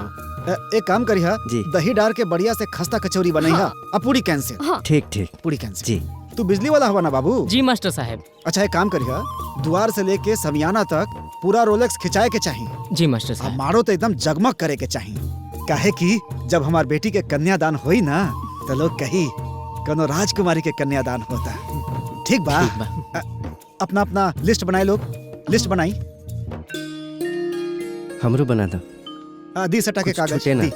एक काम करी हा, दही डाल के बढ़िया से खस्ता कचौरी बनाई हा, अब पूरी कैंसिल। ठीक। पूरी कैंसिल जी। तू बिजली वाला हवा ना बाबू? जी मास्टर साहब। अच्छा एक काम करी हा, द्वार से लेके समियाना तक पूरा रोलेक्स खिंचाए के चाहिए। जी मास्टर साहब। मारो तो एकदम जगमग करे के चाहिए, काहे कि जब हमार बेटी के कन्यादान होई ना तो लोग कही कोनो राजकुमारी के कन्यादान होता। ठीक बा? अपना अपना लिस्ट बनाए लोग, लिस्ट बनाई। हमरो बना दो। दी सटा के कागज दी।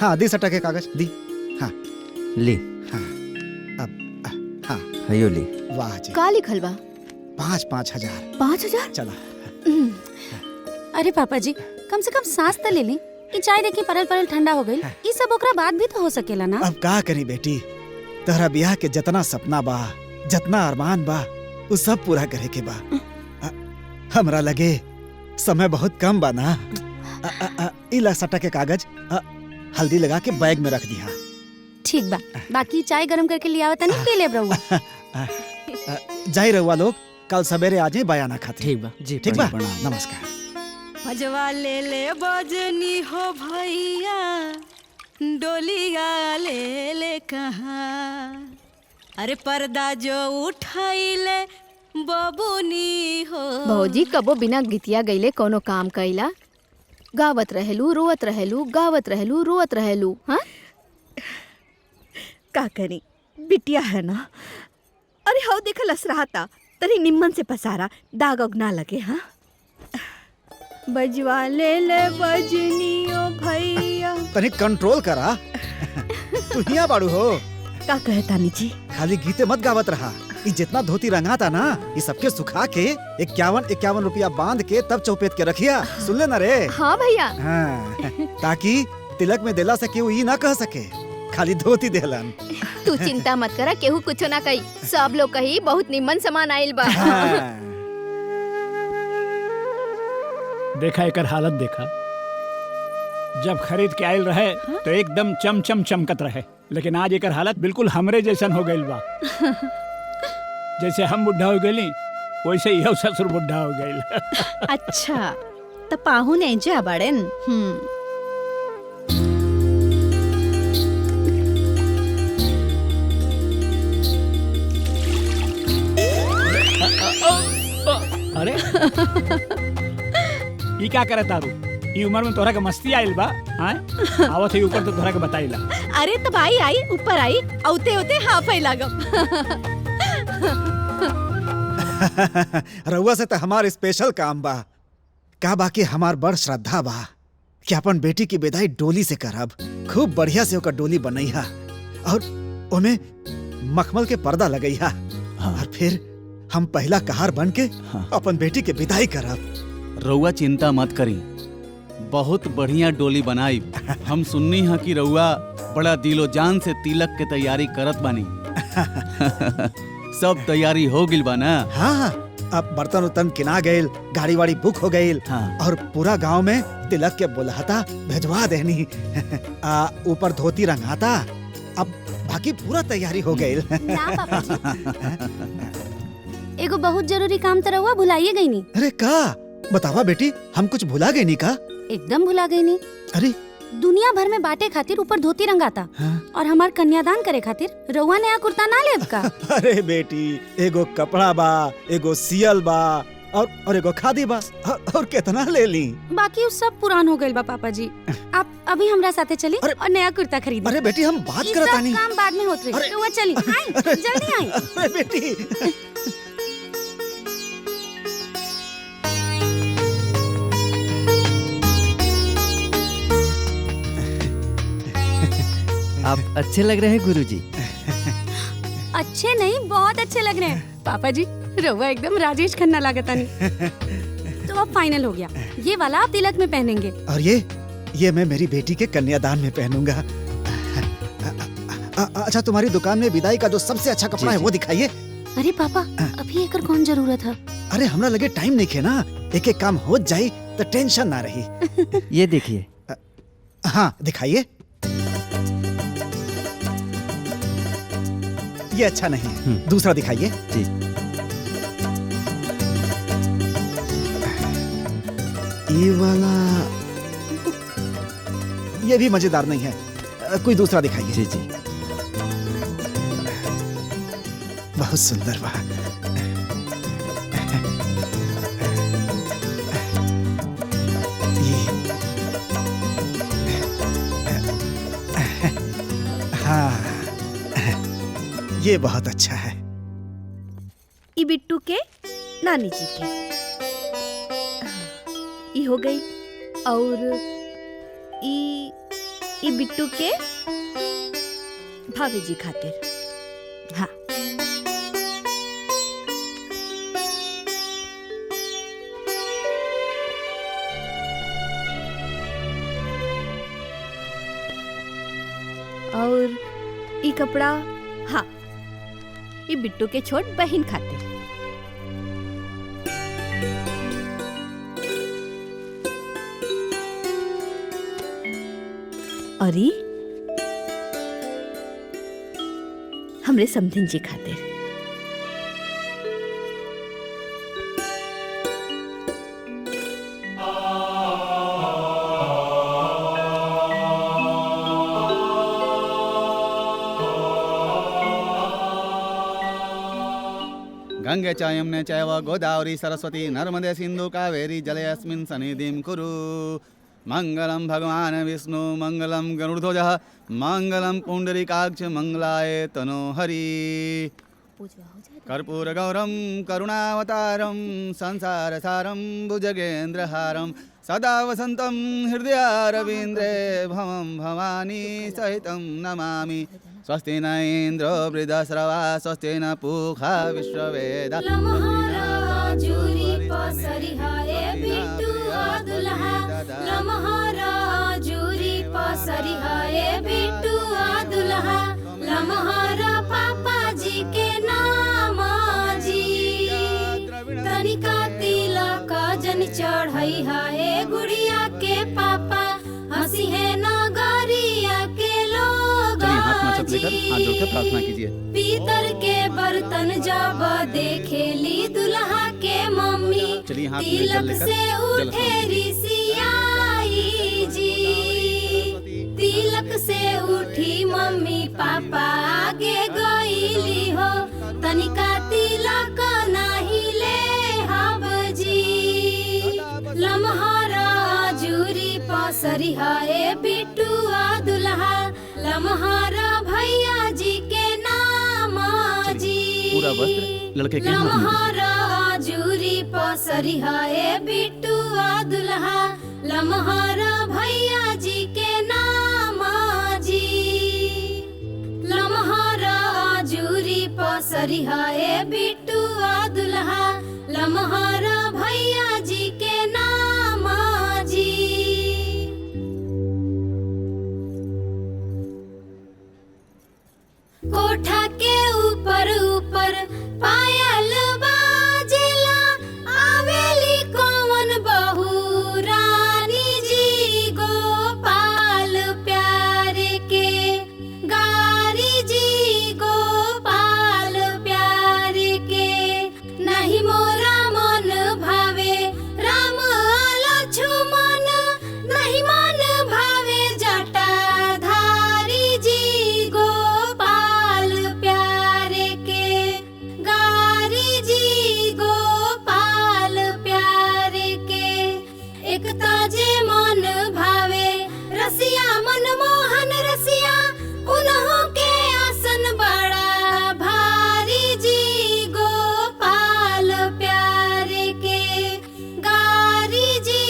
हाँ दी सटा के कागज दी। हाँ ली। हाँ हाँ हयो ली। वाह जी। का लिखल बा? 5,000 5,000? चला। अरे पापा जी, कम से कम सांस तो ले ली कि चाय देखी परल ठंडा हो गई। ये सब ओकरा बाद भी तो हो सकेला ना। अब का करी बेटी, तोहरा ब्याह के जितना सपना बा, जितना अरमान बा, वो सब पूरा करे के बा। हमरा लगे समय बहुत कम बा ना। इला सटा के कागज, हल्दी लगा के बैग में रख दिया। ठीक बा, बाकी चाय गरम करके लिया तनी पी ले रहुआ। जाई रहुआ लोग, कल सवेरे आ जाए बयाना खातिर। ठीक बा जी। ठीक बा, नमस्कार। भजवा ले ले बजनी हो भैया, डोलिया ले ले कहाँ। अरे पर्दा जो उठाइले बबुनी हो। भौजी कबो बिना गीतिया गईले कोनो काम कइला? गावत रहेलू, रोवत रहेलू, गावत रहेलू, रोवत रहेलू। हाँ, का करी, बिटिया है ना। अरे हाउ देखा लस रहा था, तरी निम्मन से पसारा, दाग उग ना लगे। हाँ, बजवा ले बजनियो भैया। तनी कंट्रोल करा। तू हिया बाड़ू हो। का कहे तानी जी? खाली गीते मत गावत रहा। ये जितना धोती रंगा था ना, ये सबके सुखा के 51 रुपया बांध के तब चौपेट के रखिया। सुन ले ना रे। हाँ भैया। हाँ, ताकि तिलक में देला से केहू ई ना कह सके खाली धोती देलन। तू चिंता मत करा, केहू कुछ ना कही। सब लोग कही बहुत निम्मन सामान आइल बा। देखा एकर हालत देखा। जब खरीद के आयल रहे तो एकदम चमचम चमकत रहे, लेकिन आज एकर हालत बिल्कुल हमरे जैसन हो गइल बा। जैसे हम बुढ़ा हो गइली वैसे यह ससुर बुढ़ा हो गइल। अच्छा, तो पाहुन एजा बड़न। अरे ई क्या करे तारू? ई उम्र में तोहरा के मस्ती आइल बा? हैं? आवत है ऊपर तो तोहरा के बताइला। अरे तब आई ऊपर आई, औते औते हाफ आई लागम। रउआ से तो हमार स्पेशल काम बा। का बाकी हमार बड़ श्रद्धा बा कि अपन बेटी की विदाई डोली से करब। खूब बढ़िया से ओकर डोली बनैहा और ओमे मखमल के पर्दा लगैहा। और फिर हम पहला कहार बन के अपन बेटी के विदाई करब। रउआ चिंता मत करी, बहुत बढ़िया डोली बनाई। हम सुननी है कि रउआ बड़ा दिलो जान से तिलक के तैयारी करत बानी। सब तैयारी हो गिल बा ना? हाँ, अब बर्तन उर्तन किना गइल, गाड़ी वाड़ी बुक हो गइल। और पूरा गांव में तिलक के बुलाता भेजवा देनी। ऊपर धोती रंगाता। अब बाकी पूरा तैयारी हो गइल। एगो बहुत जरूरी काम तो रहुआ भुलाइए गई नी। अरे का बतावा बेटी, हम कुछ भुला गए नी का? एकदम भुला गई नी। अरे दुनिया भर में बाटे खातिर ऊपर धोती रंगाता। और हमार कन्यादान करे खातिर रउआ नया कुर्ता ना लेब का? अरे बेटी, एगो कपड़ा बा, एगो सियल बा और एगो खादी बा। और कितना ले ली? बाकी उस सब पुरान हो गइल बा पापा जी। आप अभी हमरा साथे चली और नया कुर्ता खरीदी। अरे बेटी, हम बात करत आनी। काम बाद में होत रही। रउआ चली, आई जल्दी आई। अरे बेटी। आप अच्छे लग रहे हैं गुरुजी। अच्छे नहीं, बहुत अच्छे लग रहे हैं पापा जी। रउआ एकदम राजेश खन्ना लागता नहीं। तो अब फाइनल हो गया, ये वाला आप तिलक में पहनेंगे और ये मैं मेरी बेटी के कन्यादान में पहनूंगा। अच्छा, तुम्हारी दुकान में विदाई का जो सबसे अच्छा कपड़ा है वो दिखाइए। अरे पापा, अभी एकर कौन जरूरत है? अरे हमरा लगे टाइम नहीं है ना, एक एक काम हो जाए तो टेंशन ना रही। ये देखिए। हाँ दिखाइए। ये अच्छा नहीं है, दूसरा दिखाइए। जी। ये वाला, ये भी मजेदार नहीं है, कोई दूसरा दिखाइए। जी जी। बहुत सुंदर बा। हाँ, ये बहुत अच्छा है। ई बिट्टू के नानी जी के ई हो गई। और ई बिट्टू के भाभी जी खातिर। हाँ, और ई कपड़ा, हाँ, ये बिट्टू के छोट बहन खातिर। और ई हमरे समधिन जी खातिर। गंगे च यमुने चैव गोदावरी सरस्वती नर्मदे सिंधु कावेरी जलेऽस्मिन् सन्निधिं कुरु। मंगलम भगवान विष्णु मंगलम गरुड़ध्वजः मंगलम पुंडरीकाक्ष मंगलाय तनोहरि। कर्पूरगौरम करुणावतारम संसारसारम भुजगेन्द्रहारम सदा वसंतम हृदयारविंद्रे भवं भवानी सहितं नमामि। स्वस्ति न इंद्रो वृद्धश्रवा स्वस्ति न पूषा विश्ववेदा। पापा जी के नाम जी तनिका तिलक जन चढ़ई है गुड़िया के पापा हंसी है नगरिया के लोग हाथ जोड़ के प्रार्थना कीजिए। पीतल के बर्तन जब देखेली दुल्हा के मम्मी तिलक से उठे ऋषियाई जी। तिलक से उठी मम्मी पापा आगे गईली हो तनिका तिलक नहीं ले हब जी। लम्हारा जूरी पसरी है बिटुआ दुल्हा लम्हारा भैया जी के नाम जी। पूरा वस्त्र लड़के के हाथ में। लम्हारा जूरी पसरी है बिटुआ दुल्हा लम्हारा भैया जी के नाम जी। लम्हारा जूरी पसरी है बिटुआ दुल्हा लम्हारा भैया जी के नाम जी। कोठा के ऊपर ऊपर पायल बाजेला आवेली कौन बहू रानी जी गोपाल प्यारे के गारी जी गोपाल प्यारे के। नहीं मोरा मन भावे राम लक्ष्मण नहीं मन भावे जटाधारी जी गोपाल प्यारे के गारी जी गोपाल प्यारे के। एक ताजे मन भावे रसिया मनमोहन रसिया उन्हों के आसन बड़ा भारी जी गोपाल प्यारे के गारी जी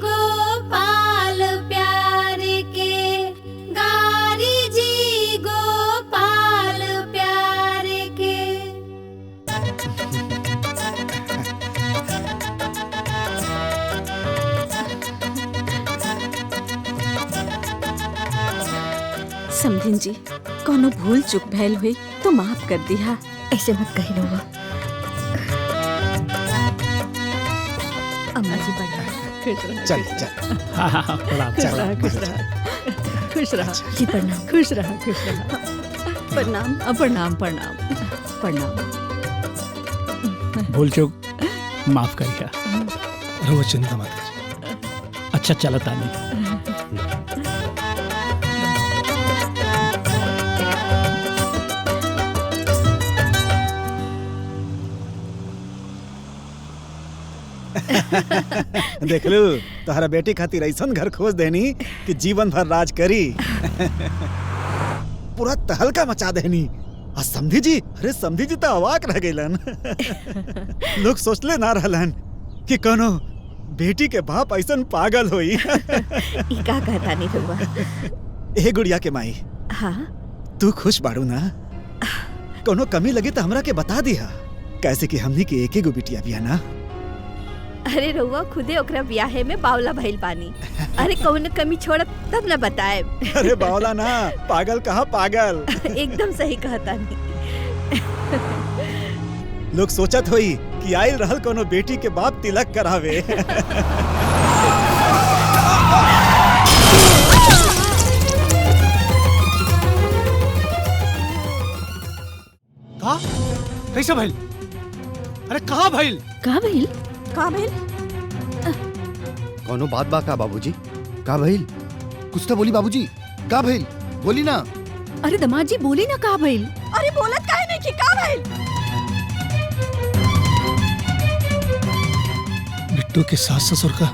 गोपाल प्यारे के गारी जी गोपाल प्यारे के। समधिन जी कोनो भूल चूक भैल हुई तो माफ कर दिया। ऐसे मत कही रहुआ। अम्मा जी बढ़िया चल चल। हाँ प्रणाम। खुश रहा खुश रहा खुश रहा जी प्रणाम खुश रहा खुश रहा। प्रणाम प्रणाम प्रणाम प्रणाम। भूल चूक माफ करिए। रहुआ चिंता मत कीजिए। अच्छा चलता नहीं। देख लू तोहरा बेटी खातिर ऐसन घर खोज देनी कि जीवन भर राज करी। पूरा तहलका मचा देनी। आ समधी जी, अरे समधी जी तो अवाक रह गइलन। लोग सोचले ना रहलन कि कोनो बेटी के बाप ऐसन पागल होई। ई का कहता नहीं रहुआ। ए गुड़िया के माई, हाँ तू खुश बाड़ू ना? कोनो कमी लगी तो हमरा के बता दिया, कैसे कि हमनी के एक ही गो बिटिया बिया ना। अरे रहुआ खुदे ओकरा ब्याहे में बावला भइल बानी। अरे कौन कमी छोड़ तब न बताए। अरे बावला ना, पागल कहा पागल। एकदम सही कहता नहीं। लोग सोचत होई कि आइल रहल कोनो बेटी के बाप तिलक करावे। का? कैसे भइल? अरे कहाँ भइल? कहाँ भइल? कोनो बात बा का बाबूजी? का भइल? कुछ तो बोली बाबूजी। का भइल? बोली ना। अरे दमाद जी बोली ना का भइल? अरे बोलत काहे नहीं कि का भइल? बिट्टू के सास ससुर का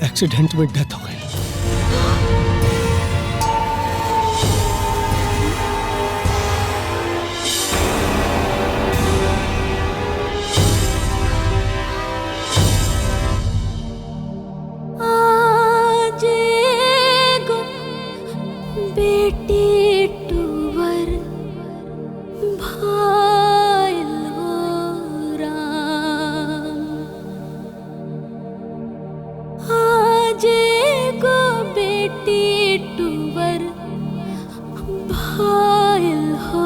एक्सीडेंट में डेथ हो गई। बेटी टूवर भाइलो राम आज को बेटी टूवर भाइल हो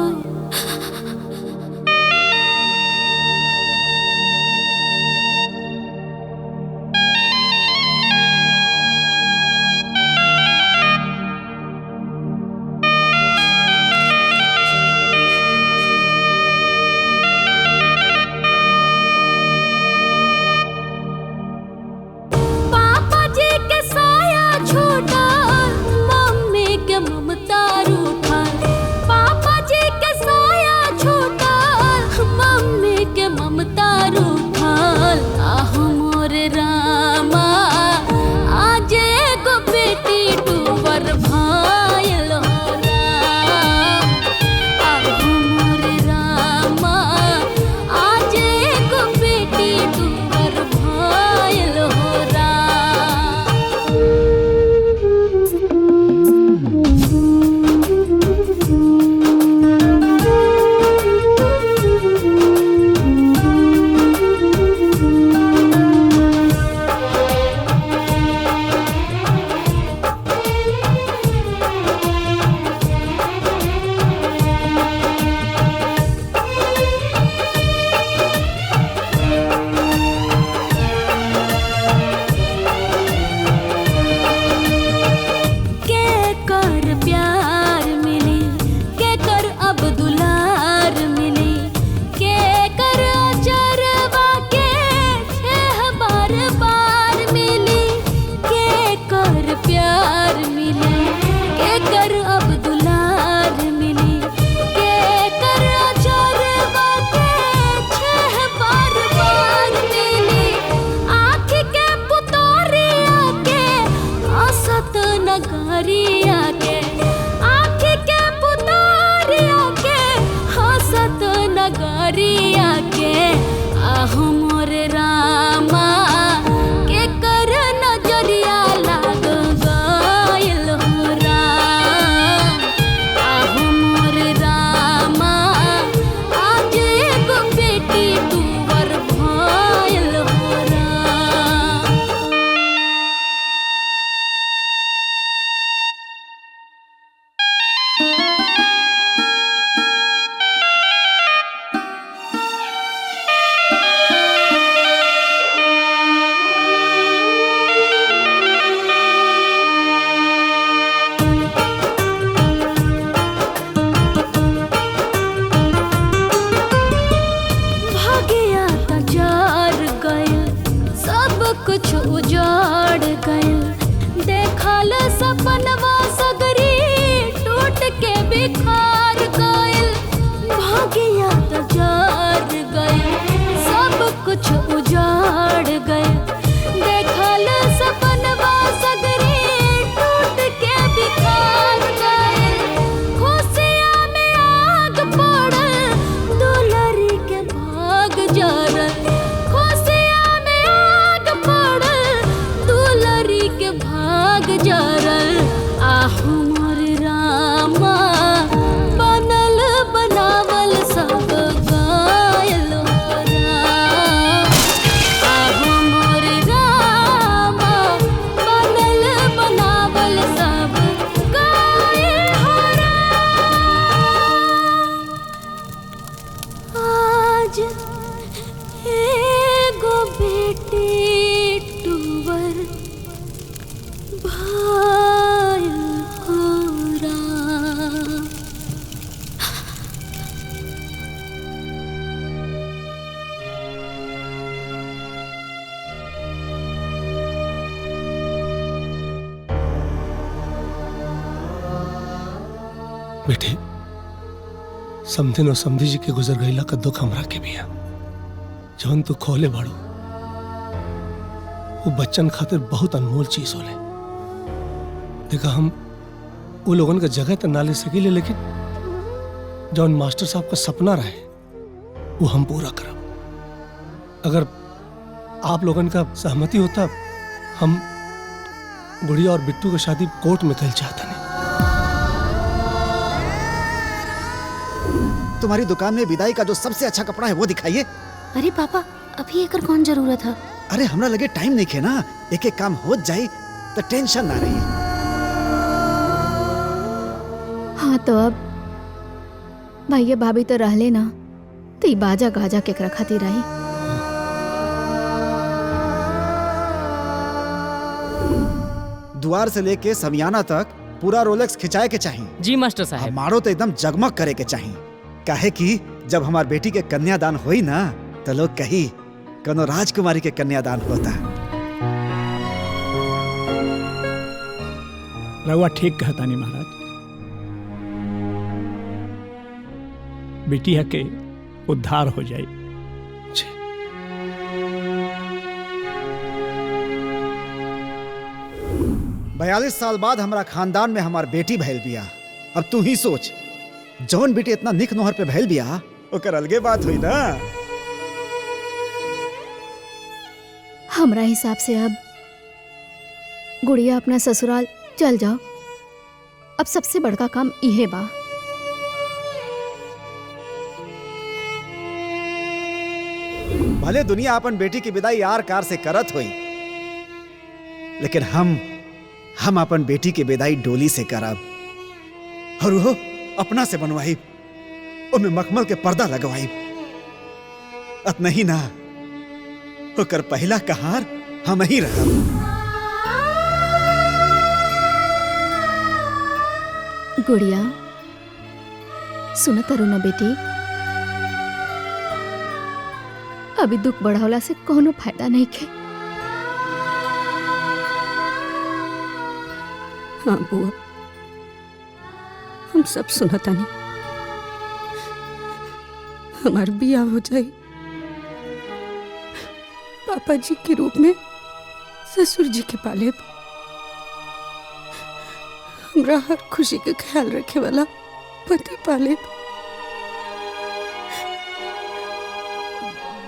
बेटे समधिन और समधी जी के गुजर गईला का दुख हमरा के भी है जौन तू खोले बाड़ू वो बच्चन खातिर बहुत अनमोल चीज होले। देखा हम वो लोगन का जगह तो ना ले सकीले, लेकिन जौन मास्टर साहब का सपना रहे वो हम पूरा करब। अगर आप लोगन का सहमति होता, हम गुड़िया और बिट्टू की शादी कोर्ट में कर चाहता नहीं। तुम्हारी दुकान में विदाई का जो सबसे अच्छा कपड़ा है वो दिखाइए। अरे पापा, अभी एकर कौन जरूरत है? अरे हमरा लगे टाइम नहीं खे ना, एक एक काम हो जाए तो टेंशन ना रही। हाँ तो अब भैया भाभी तो रहले ना, तो ई बाजा गाजा केकरा खातिर रही। द्वार से लेके समियाना तक पूरा रोलेक्स खिंचाए के चाहिए। जी मास्टर साहब। हमारो तो एकदम जगमग करे के चाहिए, काहे कि जब हमार बेटी के कन्यादान होई ना तो लोग कही कनो राजकुमारी के कन्यादान होता। रउआ ठीक कहता नहीं महाराज। बिटिया के उद्धार हो जाए। 42 साल बाद हमारा खानदान में हमार बेटी भैल बिया। अब तू ही सोच, जौन बेटी इतना निक नोहर पे भैल बिया ओकर अलगे बात हुई ना। हमरा हिसाब से अब गुड़िया अपना ससुराल चल जाओ। अब सबसे बड़का काम इहे बा। भले दुनिया अपन बेटी की विदाई यार कार से करत हुई, लेकिन हम अपन बेटी की विदाई डोली से करब। और वो अपना से बनवाई, उनमें मखमल के पर्दा लगवाई। अत नहीं ना, होकर पहला कहार हम ही रहा। गुड़िया सुन तारू ना बेटी, अभी दुख बढ़ावला से कोनो फायदा नहीं खे। हाँ बुआ, हम सब सुनता नहीं। हमार बिया हो जाए, पापा जी के रूप में ससुर जी के पाले, हमरा हर खुशी का ख्याल रखे वाला पति पाले।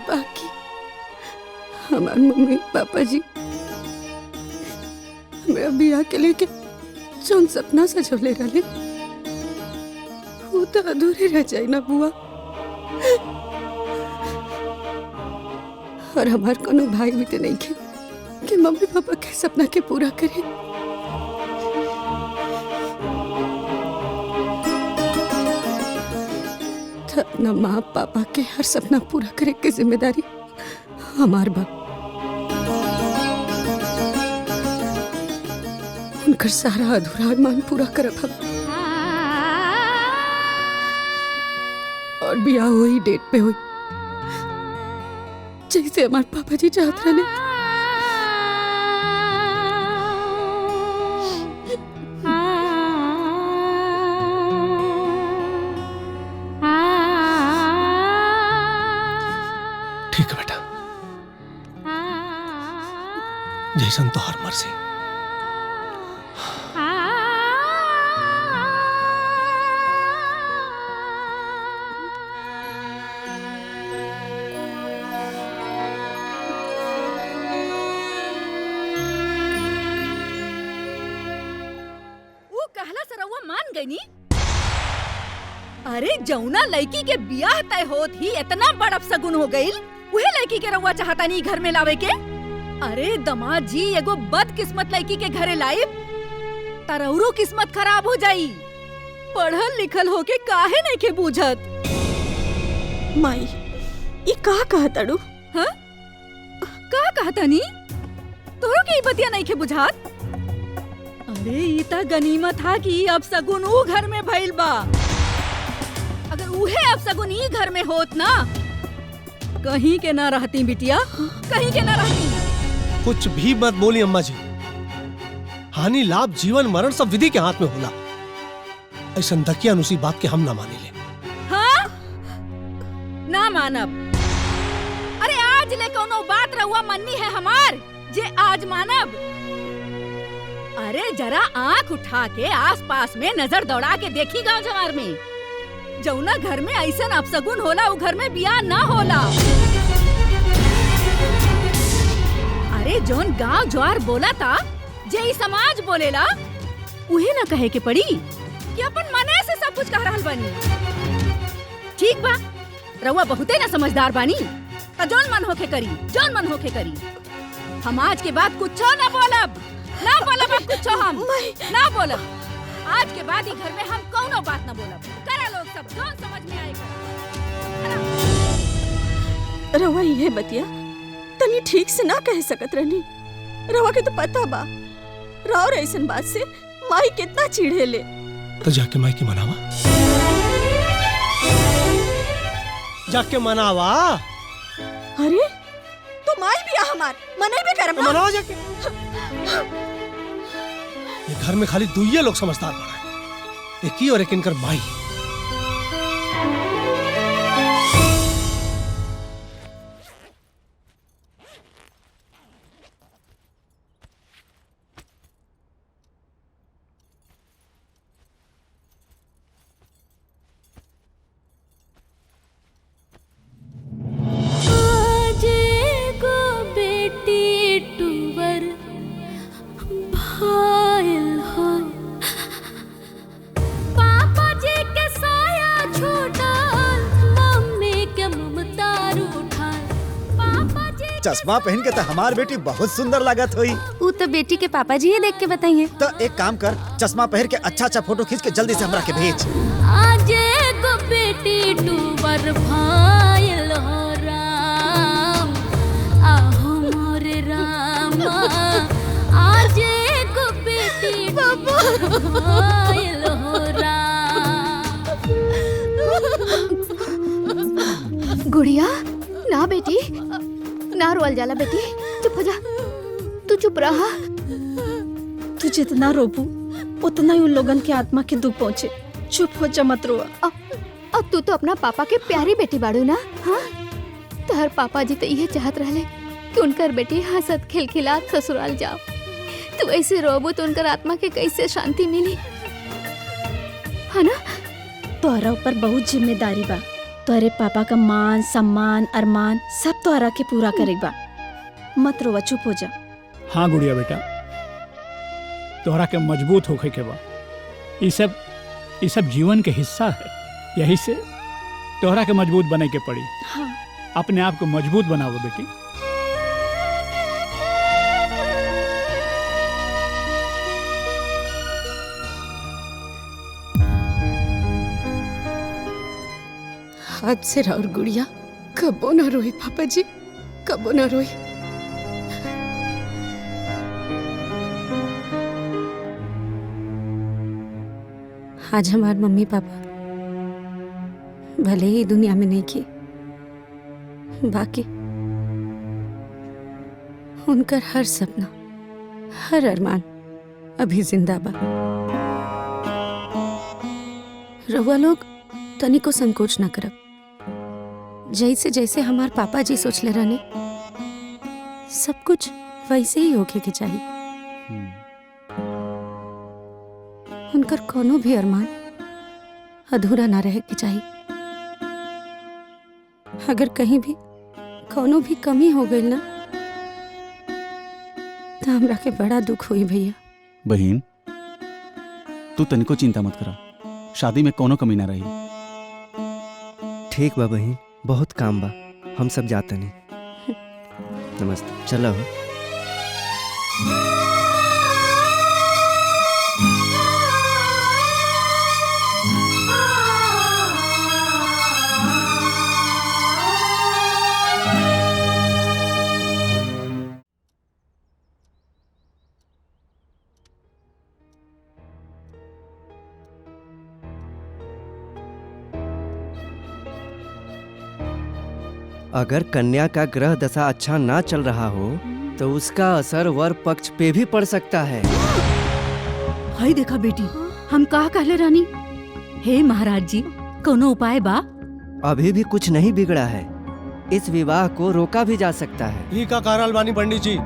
बाकी हमार मम्मी पापा जी हमरा बिया के लेके जौन सपना सजवले रहे वो तो अधूरे रह जाए ना बुआ। और हमार कोनो भाई भी तो नहीं खे कि मम्मी पापा के सपना के पूरा करे। तो अपना माँ पापा के हर सपना पूरा करे की जिम्मेदारी हमार बा। उनका सारा अधूरा अरमान पूरा करब हम। और ब्याह वही डेट पे हुई जैसे हमारे पापा जी चाहते रहे। ठीक है बेटा, जैसन तो हर मर्जी। अरे जौना लड़की के बियाह तय होत ही इतना बड़ अपशगुन हो गईल, उहे लड़की के रउआ चाहता नहीं घर में लावे के। अरे दमाद जी एगो बदकिस्मत लड़की के घरे लाइब तरौरो किस्मत खराब हो जाई। पढ़ल लिखल होके काहे नहीं के बूझत। माई ये का कहताड़ू? हाँ का कहतानी? तोरो के ई बतिया नहीं के बुझात? अरे ई त गनीमत था कि अब सगुन ऊ घर में भइल बा। अगर उहे अब सगुन ई घर में होत ना, कहीं के ना रहती बिटिया, कहीं के ना रहती। कुछ भी मत बोली अम्मा जी। हानि लाभ जीवन मरण सब विधि के हाथ में होला। ऐसा दकिया नुसी बात के हम ना माने ले। हाँ ना मानब। अरे आज ले कोनो बात रहुआ मन्नी है हमार, जे आज मानब। अरे जरा आंख उठा के आसपास में नजर दौड़ा के देखी गांव जवार में, जौना घर में ऐसा अपशगुन होला उ घर में बियाह ना होला। अरे जोन गांव ज्वार बोला था जे ई समाज बोलेला उहे ना कहे के पड़ी कि अपन मने से सब कुछ कह रहल बानी। ठीक बा, रउआ बहुते ना समझदार बानी, त जोन मन होके करी, जोन मन होके करी। हम आज के बाद कुछ ना बोलब, ना बोलब अब कुछ हम ना बोलब। आज के बाद ही घर में हम कौनो बात ना बोलब। करा लोग सब जोन समझ में आएगा। रवा ये बतिया तनी ठीक से ना कह सकत रहनी। रवा के तो पता बा राव ऐसन बात से माई कितना चिढ़े ले। तो जाके माई की मनावा, जाके मनावा। अरे तो माई भी हमार मने भी करम ना। मनावा जाके। ये घर में खाली दुइये लोग समझदार बना है, एक ही और एक इनकर माई। चश्मा पहन के तो हमार बेटी बहुत सुंदर लागत हुई। वो तो बेटी के पापा जी ही देख के बताइए। तो एक काम कर, चश्मा पहन के अच्छा अच्छा फोटो खींच के जल्दी से हमरा के भेज। आज को बेटी टूबर भाईल हो राम, आहो मोरे रामा। आज को बेटी टूबर भाईल हो राम। गुड़िया ना बेटी, ना रोल जाला बेटी, चुप हो जा। तू चुप रहा। तू जितना रोबू उतना ही उन लोगन के आत्मा के दुख पहुँचे। चुप हो जा, मत रोआ। अब तू तो अपना पापा के प्यारी बेटी बाड़ू ना। हाँ, तोहर पापा जी तो ये चाहत रहले कि उनकर बेटी हंसत खिलखिलात ससुराल जाओ। तू ऐसे रोबू तो उनकर आत्मा के कैसे शांति मिली, है ना? तोहरा ऊपर बहुत जिम्मेदारी बा। तोहरे पापा का मान सम्मान अरमान सब तोहरा के पूरा करेगा। मत रोवा, चुप हो जा। हाँ गुड़िया बेटा, तोहरा के मजबूत होके के बा। ये सब जीवन के हिस्सा है। यही से तोहरा के मजबूत बने के पड़ी। हाँ। अपने आप को मजबूत बनाओ बेटी। आज से राउर गुड़िया कबो ना रोई पापा जी, कबो ना रोई। आज हमारे मम्मी पापा भले ही दुनिया में नहीं की, बाकी उनकर हर सपना हर अरमान अभी जिंदा बा। रहुआ लोग तनिको संकोच ना करब। जैसे जैसे हमार पापा जी सोचले रहने सब कुछ वैसे ही होके के चाहिए। उनकर कोनो भी अरमान अधूरा ना रहे के चाहिए। अगर कहीं भी कोनो भी कमी हो गई ना तो हमरा के बड़ा दुख हुई भैया। बहन तू तनिको चिंता मत करा, शादी में कोनो कमी ना रही। ठीक बा बहन, बहुत काम बा, हम सब जाते नहीं। नमस्ते, चलो। अगर कन्या का ग्रह दशा अच्छा ना चल रहा हो तो उसका असर वर पक्ष पे भी पड़ सकता है। हाय देखा बेटी, हम कहा कहले रानी। हे महाराज जी, कोनो उपाय बा? अभी भी कुछ नहीं बिगड़ा है, इस विवाह को रोका भी जा सकता है। ही का कारण बानी पंडित जी।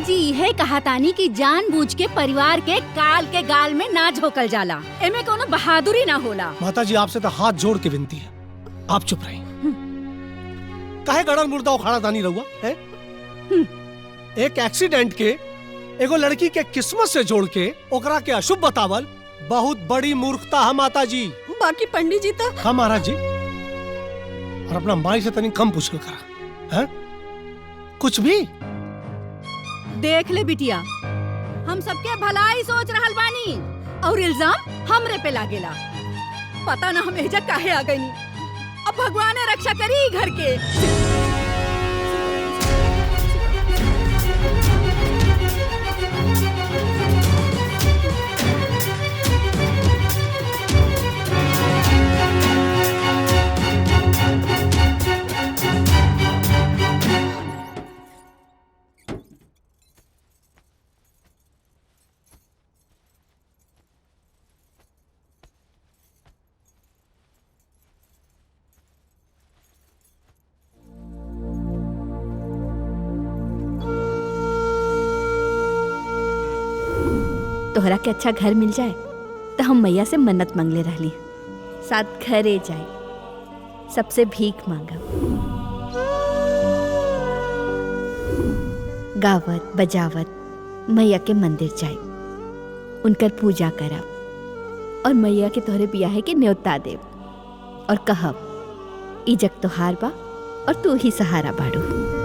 जी है कहा तानी कि जानबूझ के परिवार के काल के गाल में ना झोकल जाला, एमे कोनो बहादुरी ना होला। माता जी आपसे तो हाथ जोड़ के विनती है, आप चुप रहिए। काहे गड़ल मुर्दा उखाड़ा तानी रहुआ है? एक एक्सीडेंट के एगो लड़की के किस्मत से जोड़ के ओकरा के अशुभ बतावल बहुत बड़ी मूर्खता है माता जी। बाकी पंडित जी तो हाँ महाराज जी, और अपना माई से तनी कम पूछ करा है? कुछ भी देख ले बिटिया, हम सबके भलाई सोच रहल बानी और इल्जाम हमरे पे लागेला। पता ना हम एजा काहे आ गईनी। अब भगवान रक्षा करी घर के। तोहरा के अच्छा घर मिल जाए तो हम मैया से मन्नत मांगले रहली, साथ घरे जाए, सबसे भीख मांगब, गावत बजावत मैया के मंदिर जाए, उनकर पूजा करब और मैया के तोहरे बियाहे के न्योता देव और कहब ई जग तोहार बा और तू ही सहारा बाड़ू।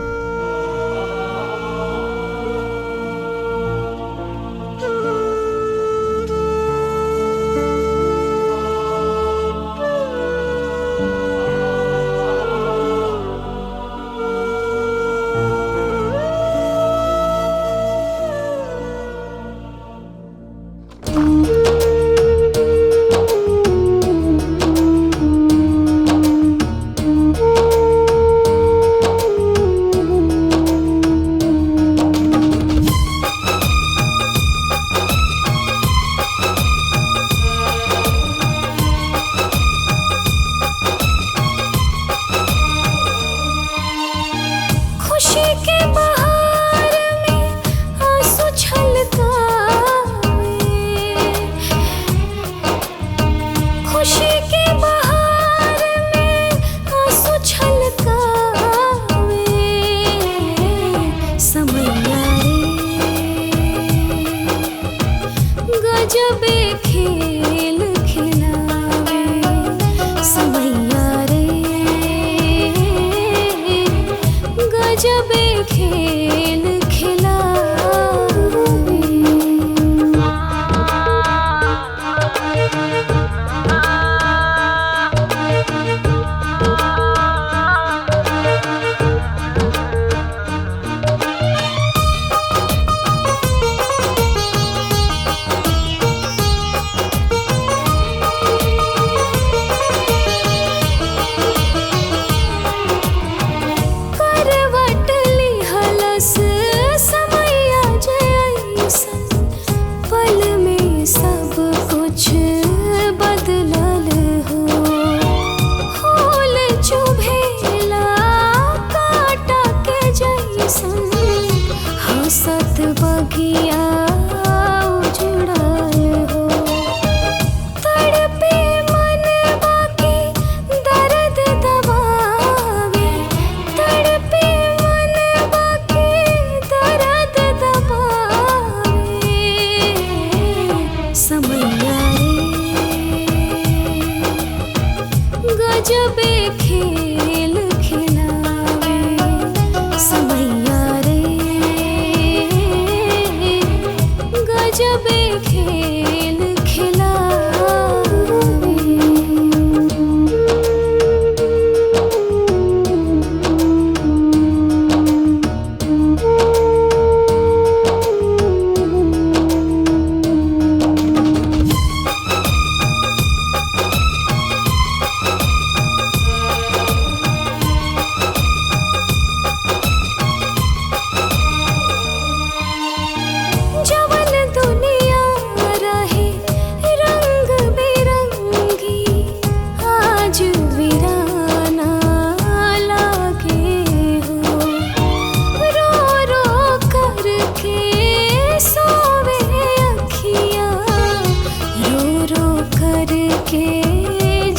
रो करके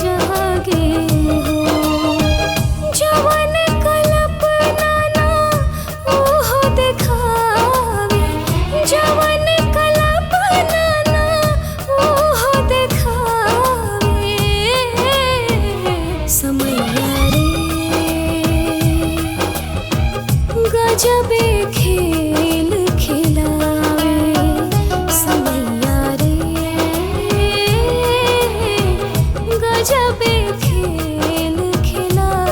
जागे हो जवन कल्पना ना ओहो दिखावे जवन कल्पना ना ओहो दिखावे समैया रे गजबे खेल खिलावे समैया रे गजबे खेल खिलावे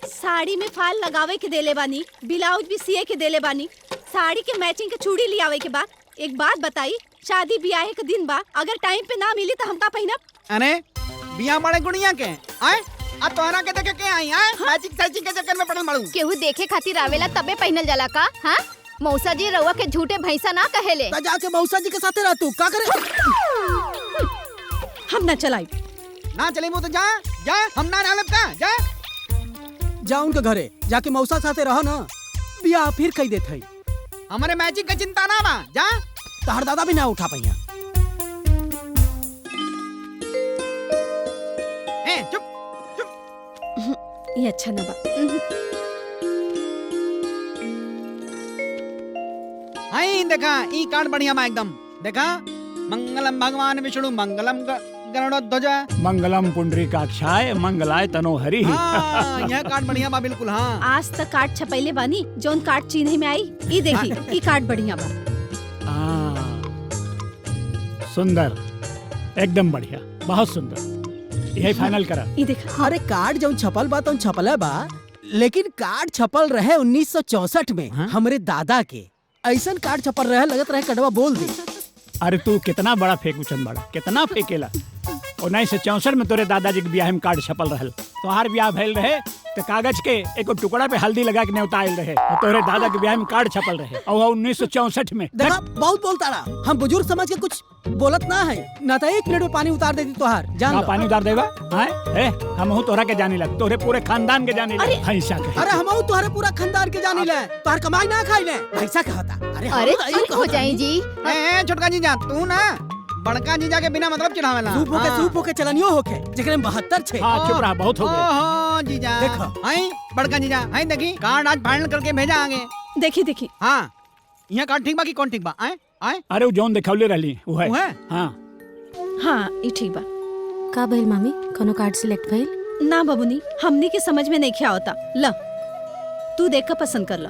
साड़ी में फाल लगावे के देले बानी, ब्लाउज भी सिए के देले बानी, साड़ी के मैचिंग के चूड़ी ले आवे के बाद एक बात बताई, शादी ब्याह के दिन बा अगर टाइम पे ना मिली तो हम का पहिनब? अरे बिया बड़े गुड़िया के आए अब तोहरा के देखे के आई आए मैचिंग सैचिंग के चक्कर में पड़ल मारू। केहू देखे खातिर आवेला तबे पहनल जाला का? हाँ मौसा जी रउआ के झूठे भैंसा ना कहेले। ता जाके मौसा जी के साथे रह तू का करे? हम ना चलाई ना चली वो तो जा जा हम ना रहब का जा जा उनके घरे जाके मौसा साथे रह ना बिया फिर कही देत है। हमारे मैचिंग का चिंता ना बा जा तहर दादा भी ना उठा पहिया। ए चुप ये अच्छा ना बा। आई देखा ई कार्ड बढ़िया बा एकदम देखा मंगलम भगवान विष्णु मंगलम गरुड़ध्वज मंगलम पुंडरीकाक्षाय मंगलाय तनोहरि। हाँ, यह कार्ड बढ़िया बा बिल्कुल। हाँ आज तक कार्ड छपैले बानी जोन कार्ड चिन्ह में आई ई देखी ई कार्ड बढ़िया बा। सुंदर एकदम बढ़िया बहुत सुंदर यही फाइनल करा। ई देखा अरे कार्ड जौन छपल बा तौन छपल बा लेकिन कार्ड छपल रहे 1964 में हमरे दादा के ऐसन कार्ड छपल रहे लगत रहे कटवा बोल दी। अरे तू कितना बड़ा फेंकूचन बड़ा कितना फेंकेला। 1964 में तोरे दादाजी के ब्याह में कार्ड छपल रहल तोहार ब्याह भइल रहे तो कागज के एक टुकड़ा पे हल्दी लगा के न्योता आयल रहे और तोरे दादा के ब्याह में कार्ड छपल रहे और 1964 में। देखा बहुत बोलता रहा हम बुजुर्ग समझ के कुछ बोलत ना है ना तो 1 मिनट में पानी उतार देती तोहार जान लो। पानी उतार देगा हैं हम हूं तोरा के जानी लग तोरे पूरे खानदान के जानी लग भैंसा के। अरे हम तोहरे पूरा खानदान के जानी ले तोहर कमाई ना खाई ले भैंसा कहता। अरे चुप हो जाई जी। ए छोटका जीजा तू ना बड़का जीजा के बिना मतलब चिढ़ावेला। सूप होके चलनियो होके जेकरे में 72 छे। हां चुप रहा बहुत हो गए। ओहो जीजा देखो आई बड़का जीजा आई देखी कार्ड आज फाइनल करके भेजा आगे। देखी देखी हां यहां कार्ड ठीक बा कि कौन ठीक बा आए आए। अरे वो जौन दिखौले रहली वो है। हां हां ई ठीक बा। का भइल मामी कोनो कार्ड सिलेक्ट भइल? ना बबुनी हमनी के समझ में नहीं क्या होता। ला तू देख कर पसंद कर ला।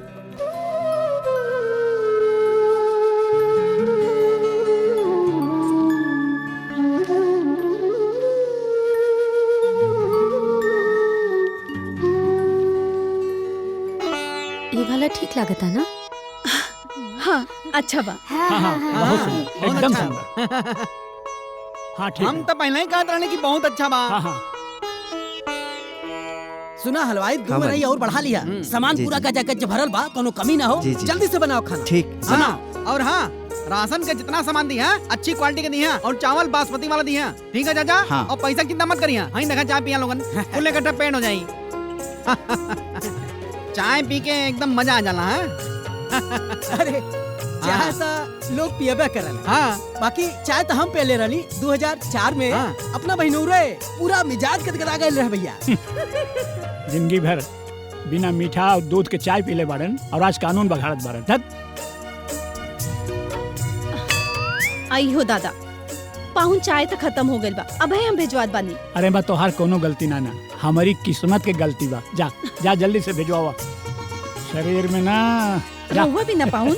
ये वाला ठीक लागता ना? हाँ अच्छा बा। हाँ बहुत सुंदर एकदम सुंदर। हाँ ठीक हम तो पहले ही कहते रहने की बहुत अच्छा बा। हाँ सुना हलवाई दो में और बढ़ा लिया सामान पूरा का जगह भरल बा कोनो कमी ना हो जल्दी से बनाओ खाना। ठीक सुना और हाँ राशन का जितना सामान दिया अच्छी क्वालिटी के दिया और चावल बासमती वाला दिया ठीक है चाचा। हाँ। और पैसा की चिंता मत करिए वहीं देखा चाय पिया लोगन फुल इकट्ठा पेट हो जाई। चाय पी के एकदम मजा आ जाला है। अरे चाय तो लोग पियबे करल। हाँ बाकी चाय तो हम पहले रही 2004 में अपना बहिनौरे पूरा मिजाज गदगदा गइल रहे भैया। जिंदगी भर बिना मीठा और दूध के चाय पीले बाड़न और आज कानून बघाड़त बाड़न। आई हो दादा पाहुन चाय तो खत्म हो गइल बा अब हम भेजवात बानी। अरे बा तोहार कोनो गलती ना हमारी किस्मत के गलती बा। जा जा जल्दी से भेजवावा शरीर में ना रहुआ भी ना पाहुन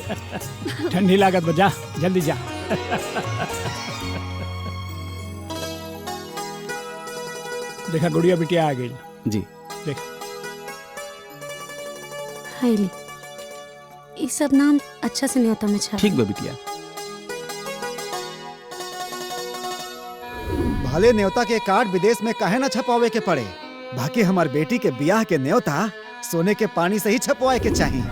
ठंडी लागत बा जा जल्दी जा। देखा गुड़िया बिटिया आ गई जी देख। हाईली ये सब नाम अच्छा से नहीं होता मैं छा। ठीक बा बिटिया। भले न्योता के कार्ड विदेश में काहे ना छपावे के पड़े बाकी हमार बेटी के ब्याह के न्योता सोने के पानी से ही छपवाए के चाहिए।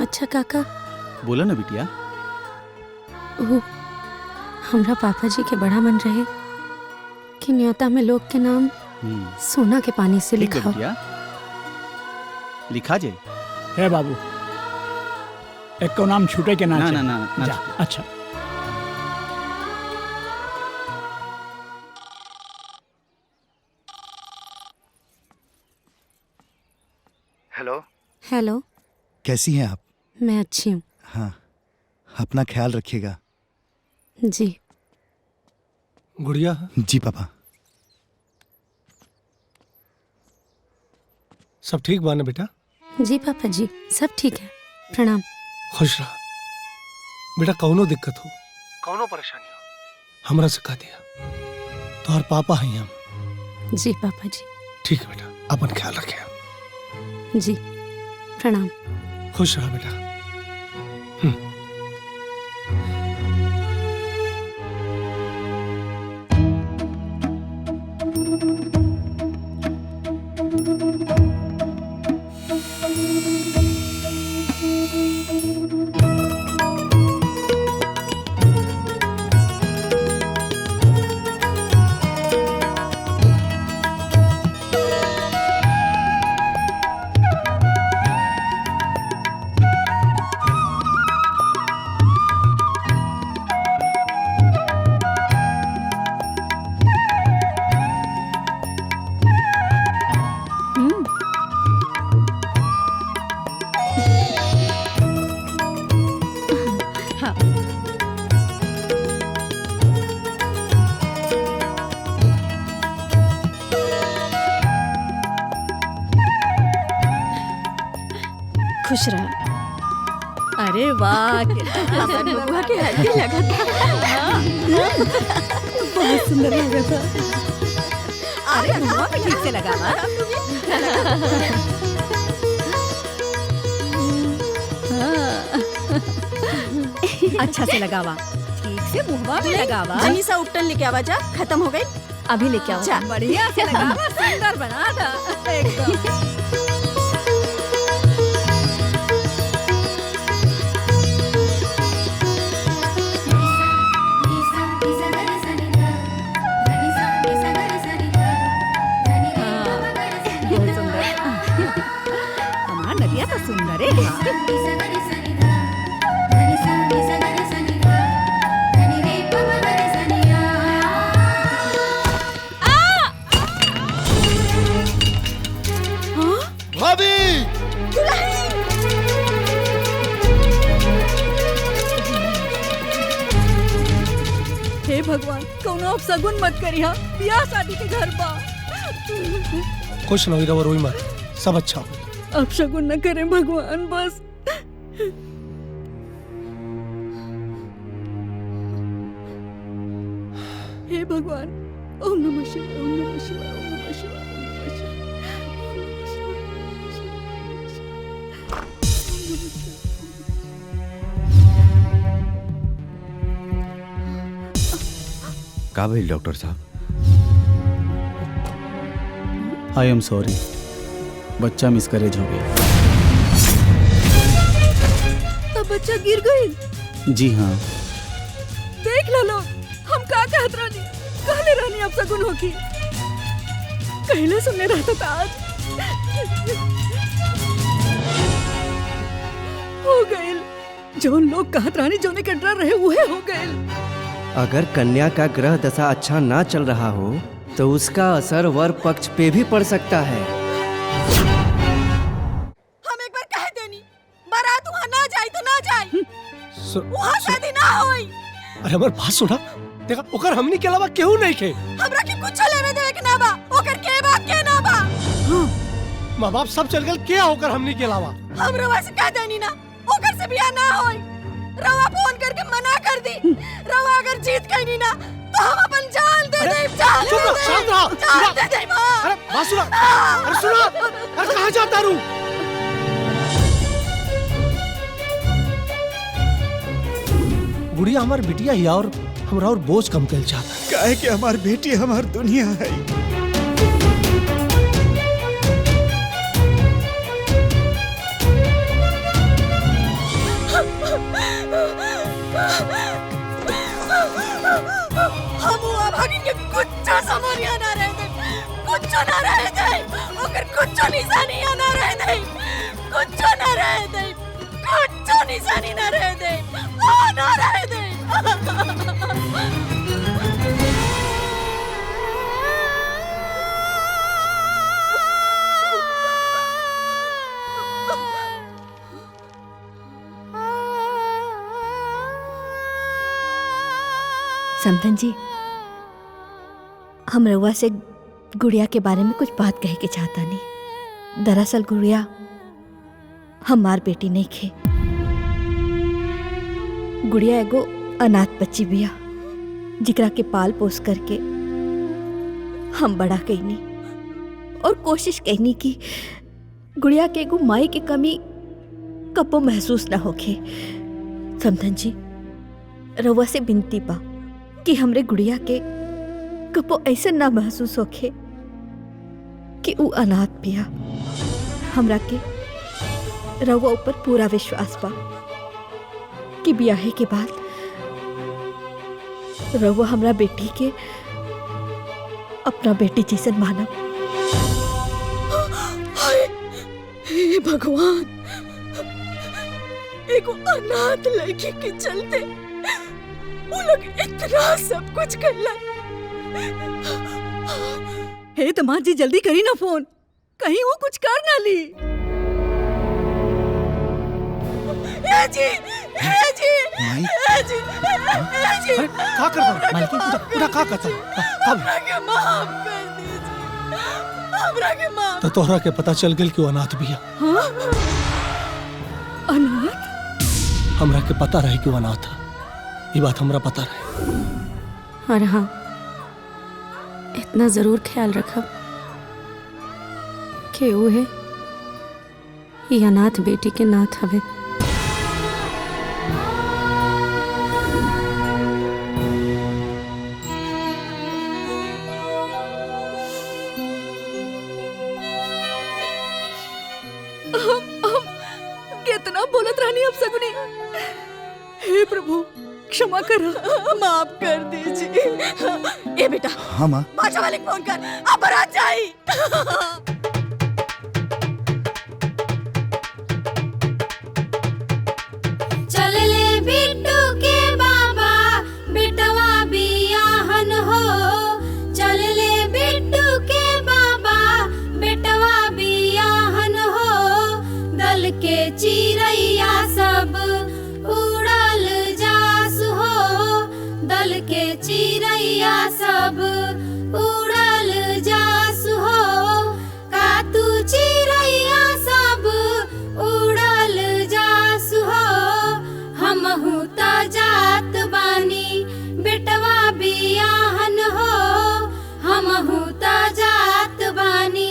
अच्छा काका बोला ना बिटिया। हमरा पापा जी के बड़ा मन रहे कि न्योता में लोग के नाम सोना के पानी से ठीक है लिखा बिटिया, लिखा जे। है बाबू, एक को नाम छूटे के ना ना, चाहे। ना, ना, ना जा, छूटे। अच्छा। हेलो। हेलो, कैसी हैं आप? मैं अच्छी हूँ। हाँ, अपना ख्याल रखिएगा। जी। गुड़िया। जी पापा। सब ठीक बाने बेटा? जी पापा जी, सब ठीक है। प्रणाम। खुश रहा बेटा। कौनो दिक्कत हो, कौनो परेशानी हो, हमरा से कह दिया। तोहर पापा हैं हम। जी पापा जी। ठीक है बेटा, अपन ख्याल रखे। जी, प्रणाम। खुश रहा बेटा। खुश रहा। अरे वाह, हमार बबुआ के हल्दी लगा था। बहुत सुंदर लगा था। अरे मुँह पे ठीक से लगा हुआ। अच्छा से लगावा, ठीक से मुँहवा पे लगावा। जल्दी सा उपटन लेके आवा जा, खत्म हो गई। अभी लेके आओ। जा। बढ़िया से लगावा, सुंदर बना था एकदम। बहुत सुंदर। हमार नदिया तो सुंदर है। भाभी। हे भगवान, कौनो अब सगुन मत करिया, बियाह शादी के घर बा। खुश न रहो, रोई मत, सब अच्छा हो। अब शगुन न करें भगवान, बस। हे भगवान, ओम नमः शिवाय, ओम नमः शिवाय, ओम नमः शिवाय, ओम नमः का भइल डॉक्टर साहब? आई एम सॉरी, बच्चा मिसकैरेज हो गया। तब बच्चा गिर गई। जी हाँ। देख लो लोग, हम का कहत रहनी, कहले रहनी अब सगुन होगी। कहले सुनने रहता था आज। हो गए जो लोग कहत रहनी, जोने के डर रहे वहे हो गए। अगर कन्या का ग्रह दशा अच्छा ना चल रहा हो तो उसका असर वर पक्ष पे भी पड़ सकता है। हम एक बार कह देनी, बारात वहाँ ना जाए तो ना जाए, वहाँ शादी ना होई। अरे हमार बात सुना, देखा ओकर हमनी के अलावा केहू नहीं के। हमरा के कुछ लेवे देवे के ना बा, ओकर के बा के ना बा। माँ बाप सब चल गए, क्या होकर हमनी के अलावा? हम रवा से कह देनी ना, ओकर से बियाह ना होई। रवा फोन करके मना कर दी। रवा अगर जीत गई ना तो हम अपन जान दे दे, जान दे दे, शांत रहो, जान दे दे माँ। अरे बात सुना, अरे सुना, अरे कहाँ जाता रू? गुड़िया हमार बिटिया ही और हमरा और बोझ कम कर चाहता। काहे कि हमार बेटी हमार दुनिया है। कुछ सामान यहाँ ना रह दे, कुछ ना रह दे, अगर कुछ निशानी यहाँ ना रह दे, कुछ ना रह दे, कुछ निशानी ना रह दे, ना रह दे। समधन जी, हम रउआ से गुड़िया के बारे में कुछ बात कहे के चाहता नहीं। दरअसल गुड़िया हमार बेटी नहीं खे। गुड़िया एगो अनाथ बच्ची बिया, जिकरा के पाल पोस करके हम बड़ा कईनी और कोशिश कईनी कि गुड़िया के एगो माई की कमी कबो महसूस ना होखे। समधन जी, रउआ से बिनती बा कि हमरे गुड़िया के कबो ऐसे ना महसूस होखे कि ऊ अनाथ बिया। हमरा के रउआ ऊपर पूरा विश्वास बा कि ब्याहे के बाद रउआ हमरा बेटी के अपना बेटी जैसन मानब। हे भगवान, एगो अनाथ लड़की के चलते वो लोग इतना सब कुछ करला। हे दामाद जी, जल्दी करी ना फोन, कहीं वो कुछ कर ना ली। हे जी, हे जी, हे जी, हे जी, क्या करता हूँ मालकिन? पूरा क्या करता हूँ? हमरा के माफ कर दीजिए, हमरा के माफ। तो तोहरा के पता चल गल कि वो अनाथ बिया। हाँ? अनाथ? हमरा के पता रहे कि वो अनाथ है, ये बात हमरा पता रहे। और हाँ, इतना जरूर ख्याल रखब कि वो है ये अनाथ बेटी के नाथ हवे। हम कितना बोलत रहनी अब सगुनी। हे प्रभु, क्षमा करो, माफ कर दीजिए। ए बेटा, हाँ माँ। बाजा वाले को फोन कर, अब बारात जाई। चल ले बिट्टू के बाबा, बेटवा बियाहन हो। चल ले बिट्टू के बाबा, बेटवा बियाहन हो। दल के चिरैया सब उड़ल जास हो। दल के चिरैया सब उड़ल जास हो। का तू चिरैया सब उड़ल जास हो। हमहू त जात बानी, बेटवा बियाहन हो। हमहू त जात बानी।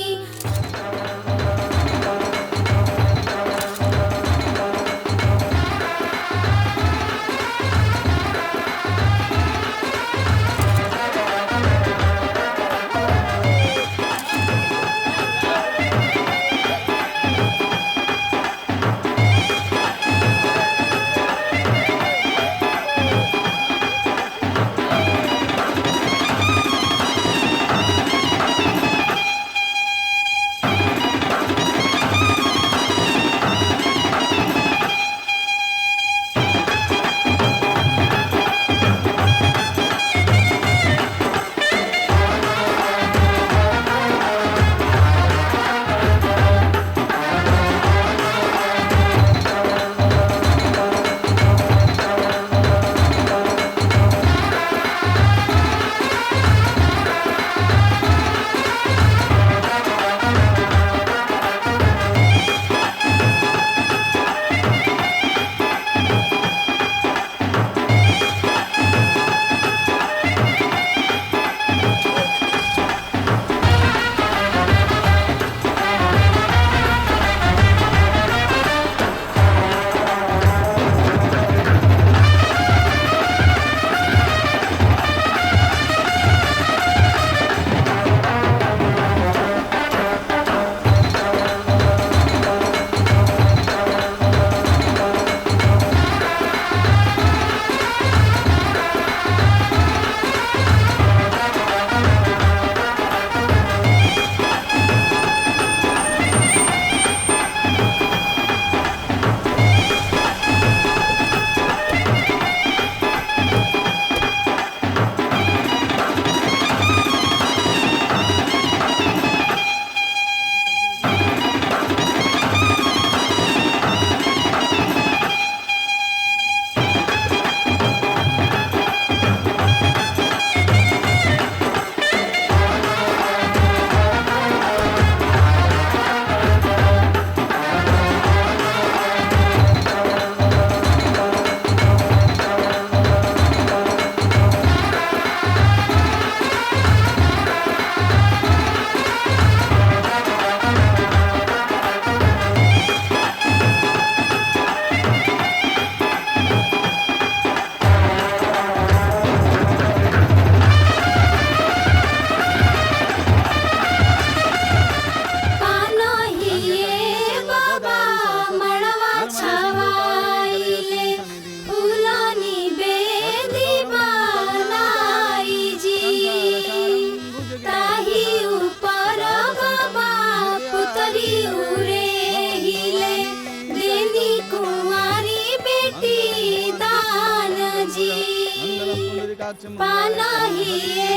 पानाहिए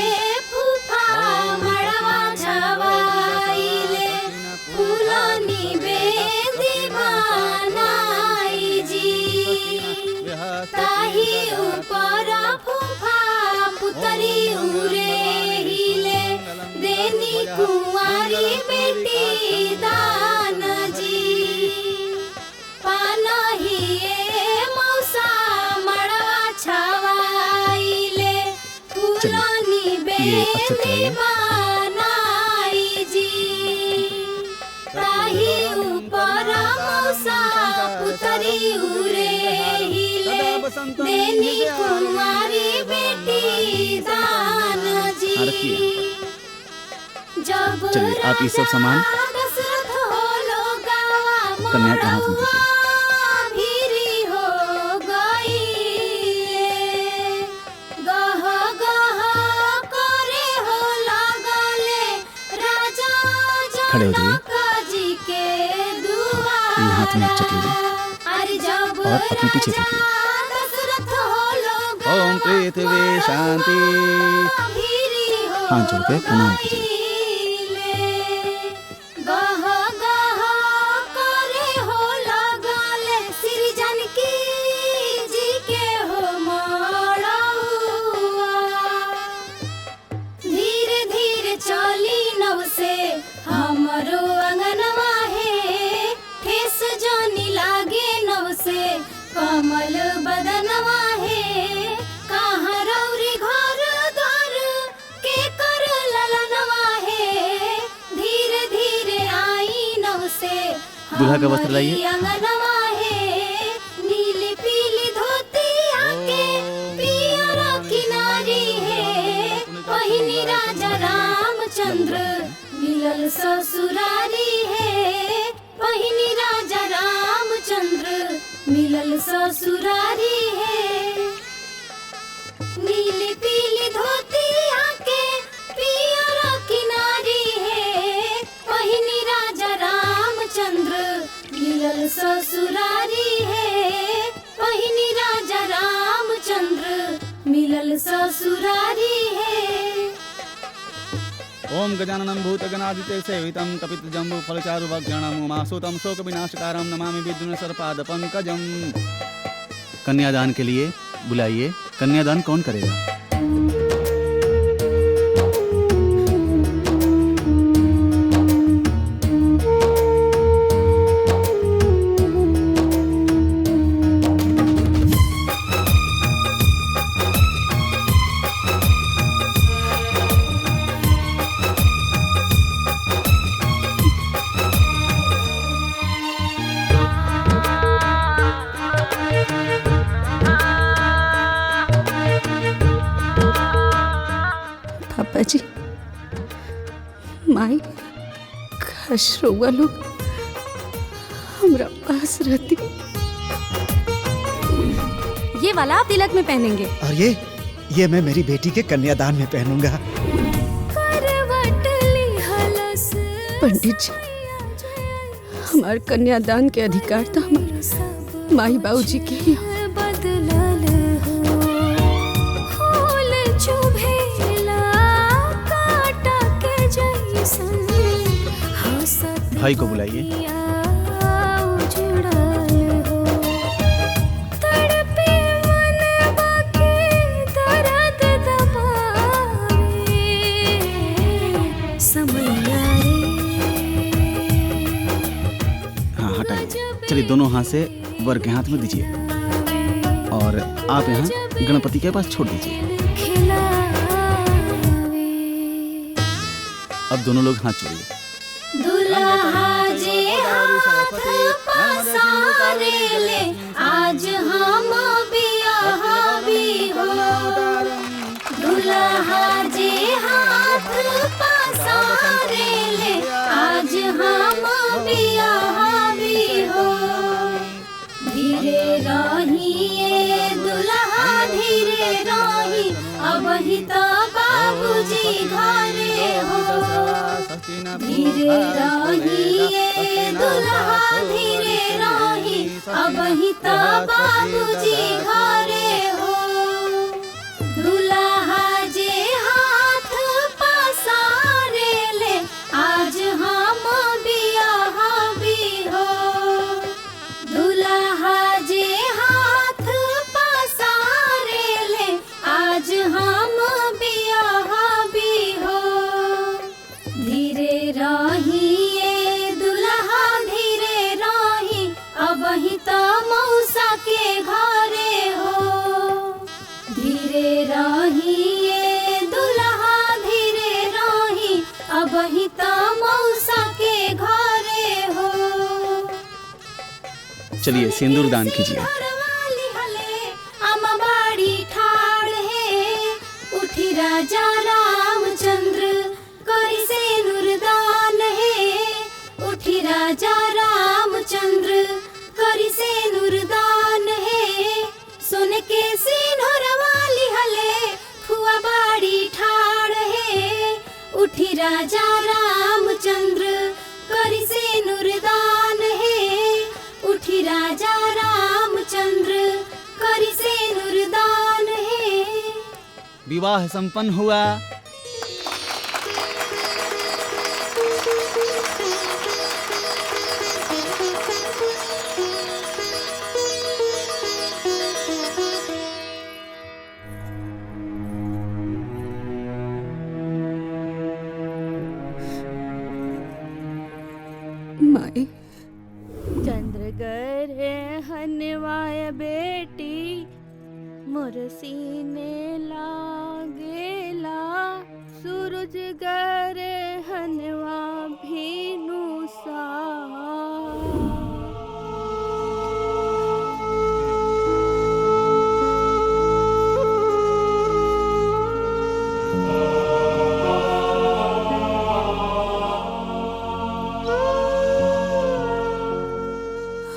फूफा मड़वा छवाइले फूलनी बेदी बनाई जी ताही ऊपर फूफा पुतरी उरे हिले देनी कुंवारी बेटी दान जी पानाहिए मौसा मड़वा छवाइले फूलनी बेदी बनाई जी ताही ऊपर मौसा पुतरी उरे हिले देनी कुंवारी बेटी दान जी जब चलिए आप ये सब सामान कन्या के हाथ में दीजिए। भीरी हो गई गह गह करे हो लगले राजा खड़े हो जाइए। जनक जी के दुआ ये हाथ में अक्षत लीजिए अरे जब और अपने पीछे फेंकिए। दशरथ हो लोग ओम पृथ्वी शांति। हाथ जोड़ के प्रणाम कीजिए। गह गह करे हो लगले श्री जानकी जी के हो मड़उआ धीरे धीरे चली नव से हमरो अंगनवा है ठेस जानी लागे नव से कमल बदनवा है कहाँ रौरी घर द्वार के कर ललनवा है धीरे धीरे आई नव से दूल्हा का वस्त्र लाइए। अंगनवा है नीली पीली धोती आके पियर किनारी है पहिनी राजा रामचंद्र मिलल ससुरारी है पहिनी राजा रामचंद्र मिलल ससुरारी है नीली पीली धोती आके पियर किनारी है पहिनी राजा रामचंद्र मिलल ससुरारी है पहिनी राजा रामचंद्र मिलल ससुरारी है ओम गजाननं भूतगणादिते सेवितं कपितजम्बू फलचारुभक्षणं उमासुतं शोकविनाशकारं नमामि विद्युन्सर्पादपङ्कजं। कन्यादान के लिए बुलाइए। कन्यादान कौन करेगा? पापा जी माई खश रहुआ लोग हमरा पास रहती ये वाला आप तिलक में पहनेंगे और ये मैं मेरी बेटी के कन्यादान में पहनूंगा। पंडित जी हमारे कन्यादान के अधिकार था हमारा माई बाबू जी के ही भाई को बुलाइए। हाँ हटाइए। चलिए दोनों हाथ से वर के हाथ में दीजिए और आप यहाँ गणपति के पास छोड़ दीजिए। अब दोनों लोग हाथ जोड़िए। दुल्हा जे हाथ पसारे ले आज हम बियाह भी हो दुल्हा जे हाथ पसारे ले आज हम बियाह भी हो धीरे रहिए दुल्हा धीरे रही अब ही तो बाबूजी घरे हो धीरे रहिए दुल्हा धीरे रही अब ही तो बाबूजी घरे हो दुल्हा चलिए सिंदूर दान कीजिए। अमबाड़ी ठाड़ है उठी राजा रामचंद्र करी से नुरदान है उठी राजा रामचंद्र करी से नुरदान है सुन के सिंहर वाली हले फुआ बाड़ी ठाड़ है उठी राजा रामचंद्र करी से नुरदान है उठी राजा रामचंद्र करी से नुरदान है। विवाह संपन्न हुआ। माई चंद्र गरे हनवाय बेटी मोर सीने लागेला सूरज गरे हनवा भीनु सा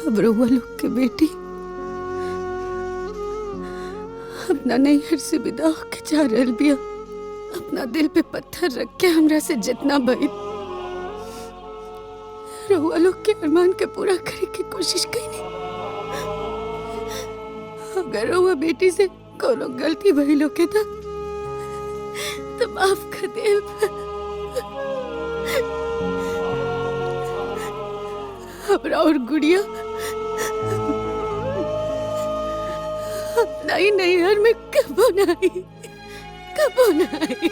अब रउआ लोग के बेटी अपना नैहर से विदा होके जा रहल बिया। अपना दिल पे पत्थर रख के हमरा से जितना भई रउआ लोग के अरमान के पूरा करे की कोशिश कईनी। अगर रउआ बेटी से कोनो गलती भइल होके तो माफ कर दे। हमरा और गुड़िया अपना ही नैहर में कबो नहीं कबो नहीं।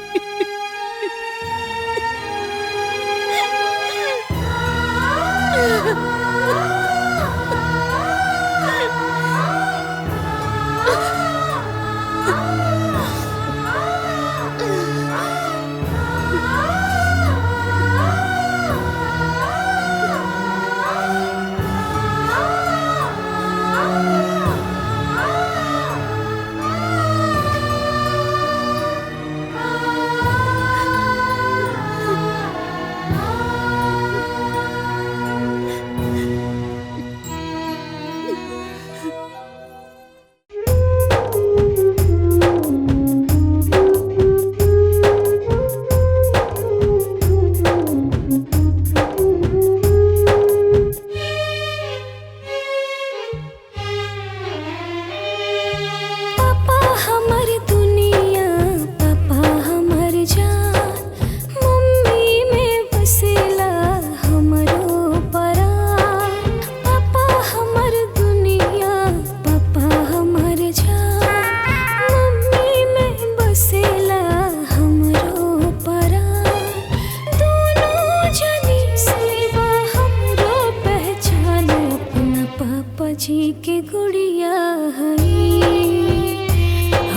जी के गुड़िया हई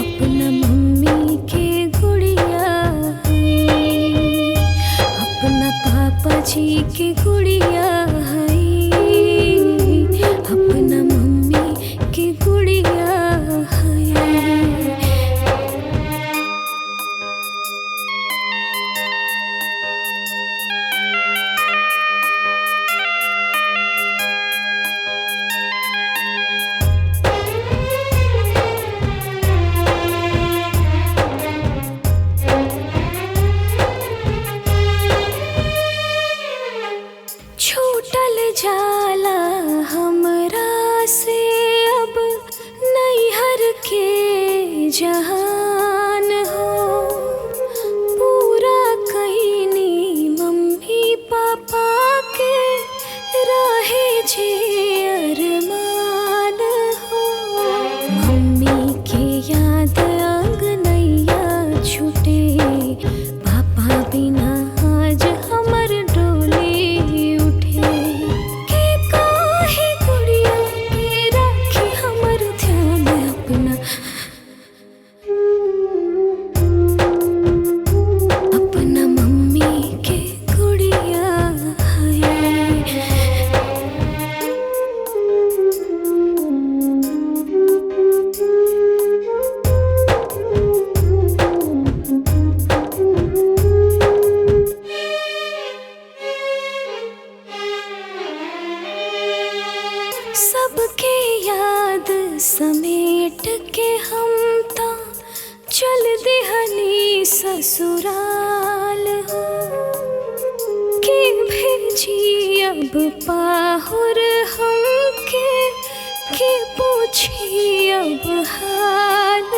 अपना मम्मी के गुड़िया हई अपना पापा जी के गुड़िया हई अपना मम्मी के गुड़िया हई। छूटल जाला हमरा से अब नैहर के जहान हो पूरा कईनी मम्मी पापा के रहे जे अरमान हो मम्मी के याद अंगनैया छूटे पापा बिना आज हमर डोली उठे के काहे गुड़िया के राखी हमर ध्यान अपना ससुराल हो के भेजी अब पाहुर हमके के पूछी अब हाल